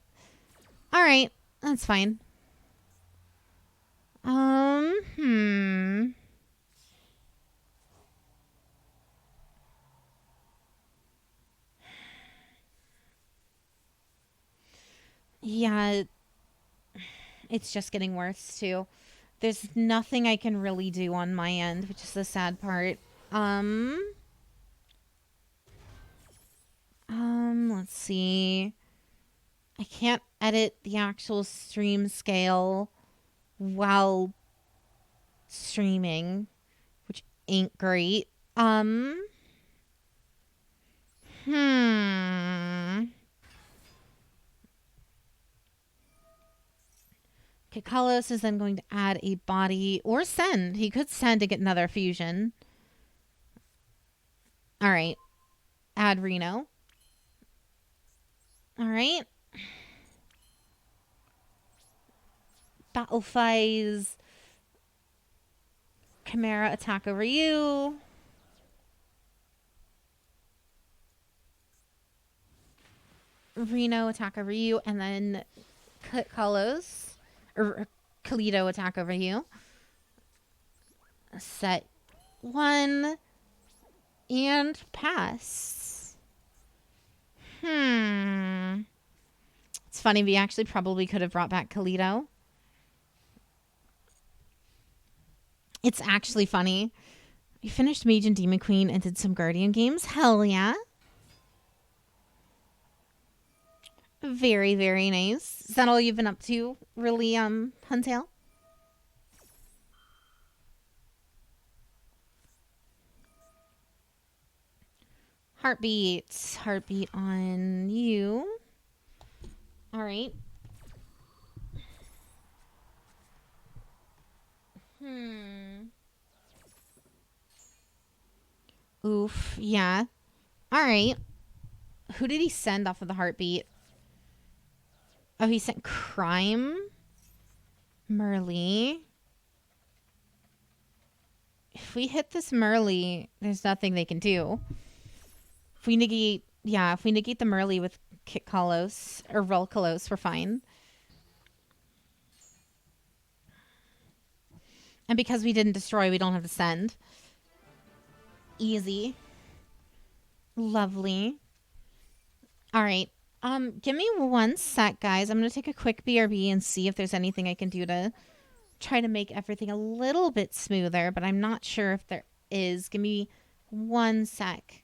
All right, that's fine. Yeah, it's just getting worse too. There's nothing I can really do on my end, which is the sad part. Let's see. I can't edit the actual stream scale while streaming, which ain't great. Kikalos is then going to add a body or send. He could send to get another fusion. All right. Add Reno. All right. Battle phase. Chimera attack over you. Reno attack over you, and then Kalos or Kalito attack over you. Set 1 and pass. It's funny, we actually probably could have brought back Kalito. It's actually funny. We finished Mage and Demon Queen and did some Guardian games. Hell yeah. Very, very nice. Is that all you've been up to, really, Huntail? Heartbeat. Heartbeat on you. All right. Oof. Yeah. All right. Who did he send off of the heartbeat? Oh, he sent Crime. Merly. If we hit this Merly, there's nothing they can do. If we negate the Merly with Kit Kalos or Volkalos, we're fine. And because we didn't destroy, we don't have to send. Easy. Lovely. All right. Give me 1 sec, guys. I'm going to take a quick BRB and see if there's anything I can do to try to make everything a little bit smoother, but I'm not sure if there is. Give me 1 sec.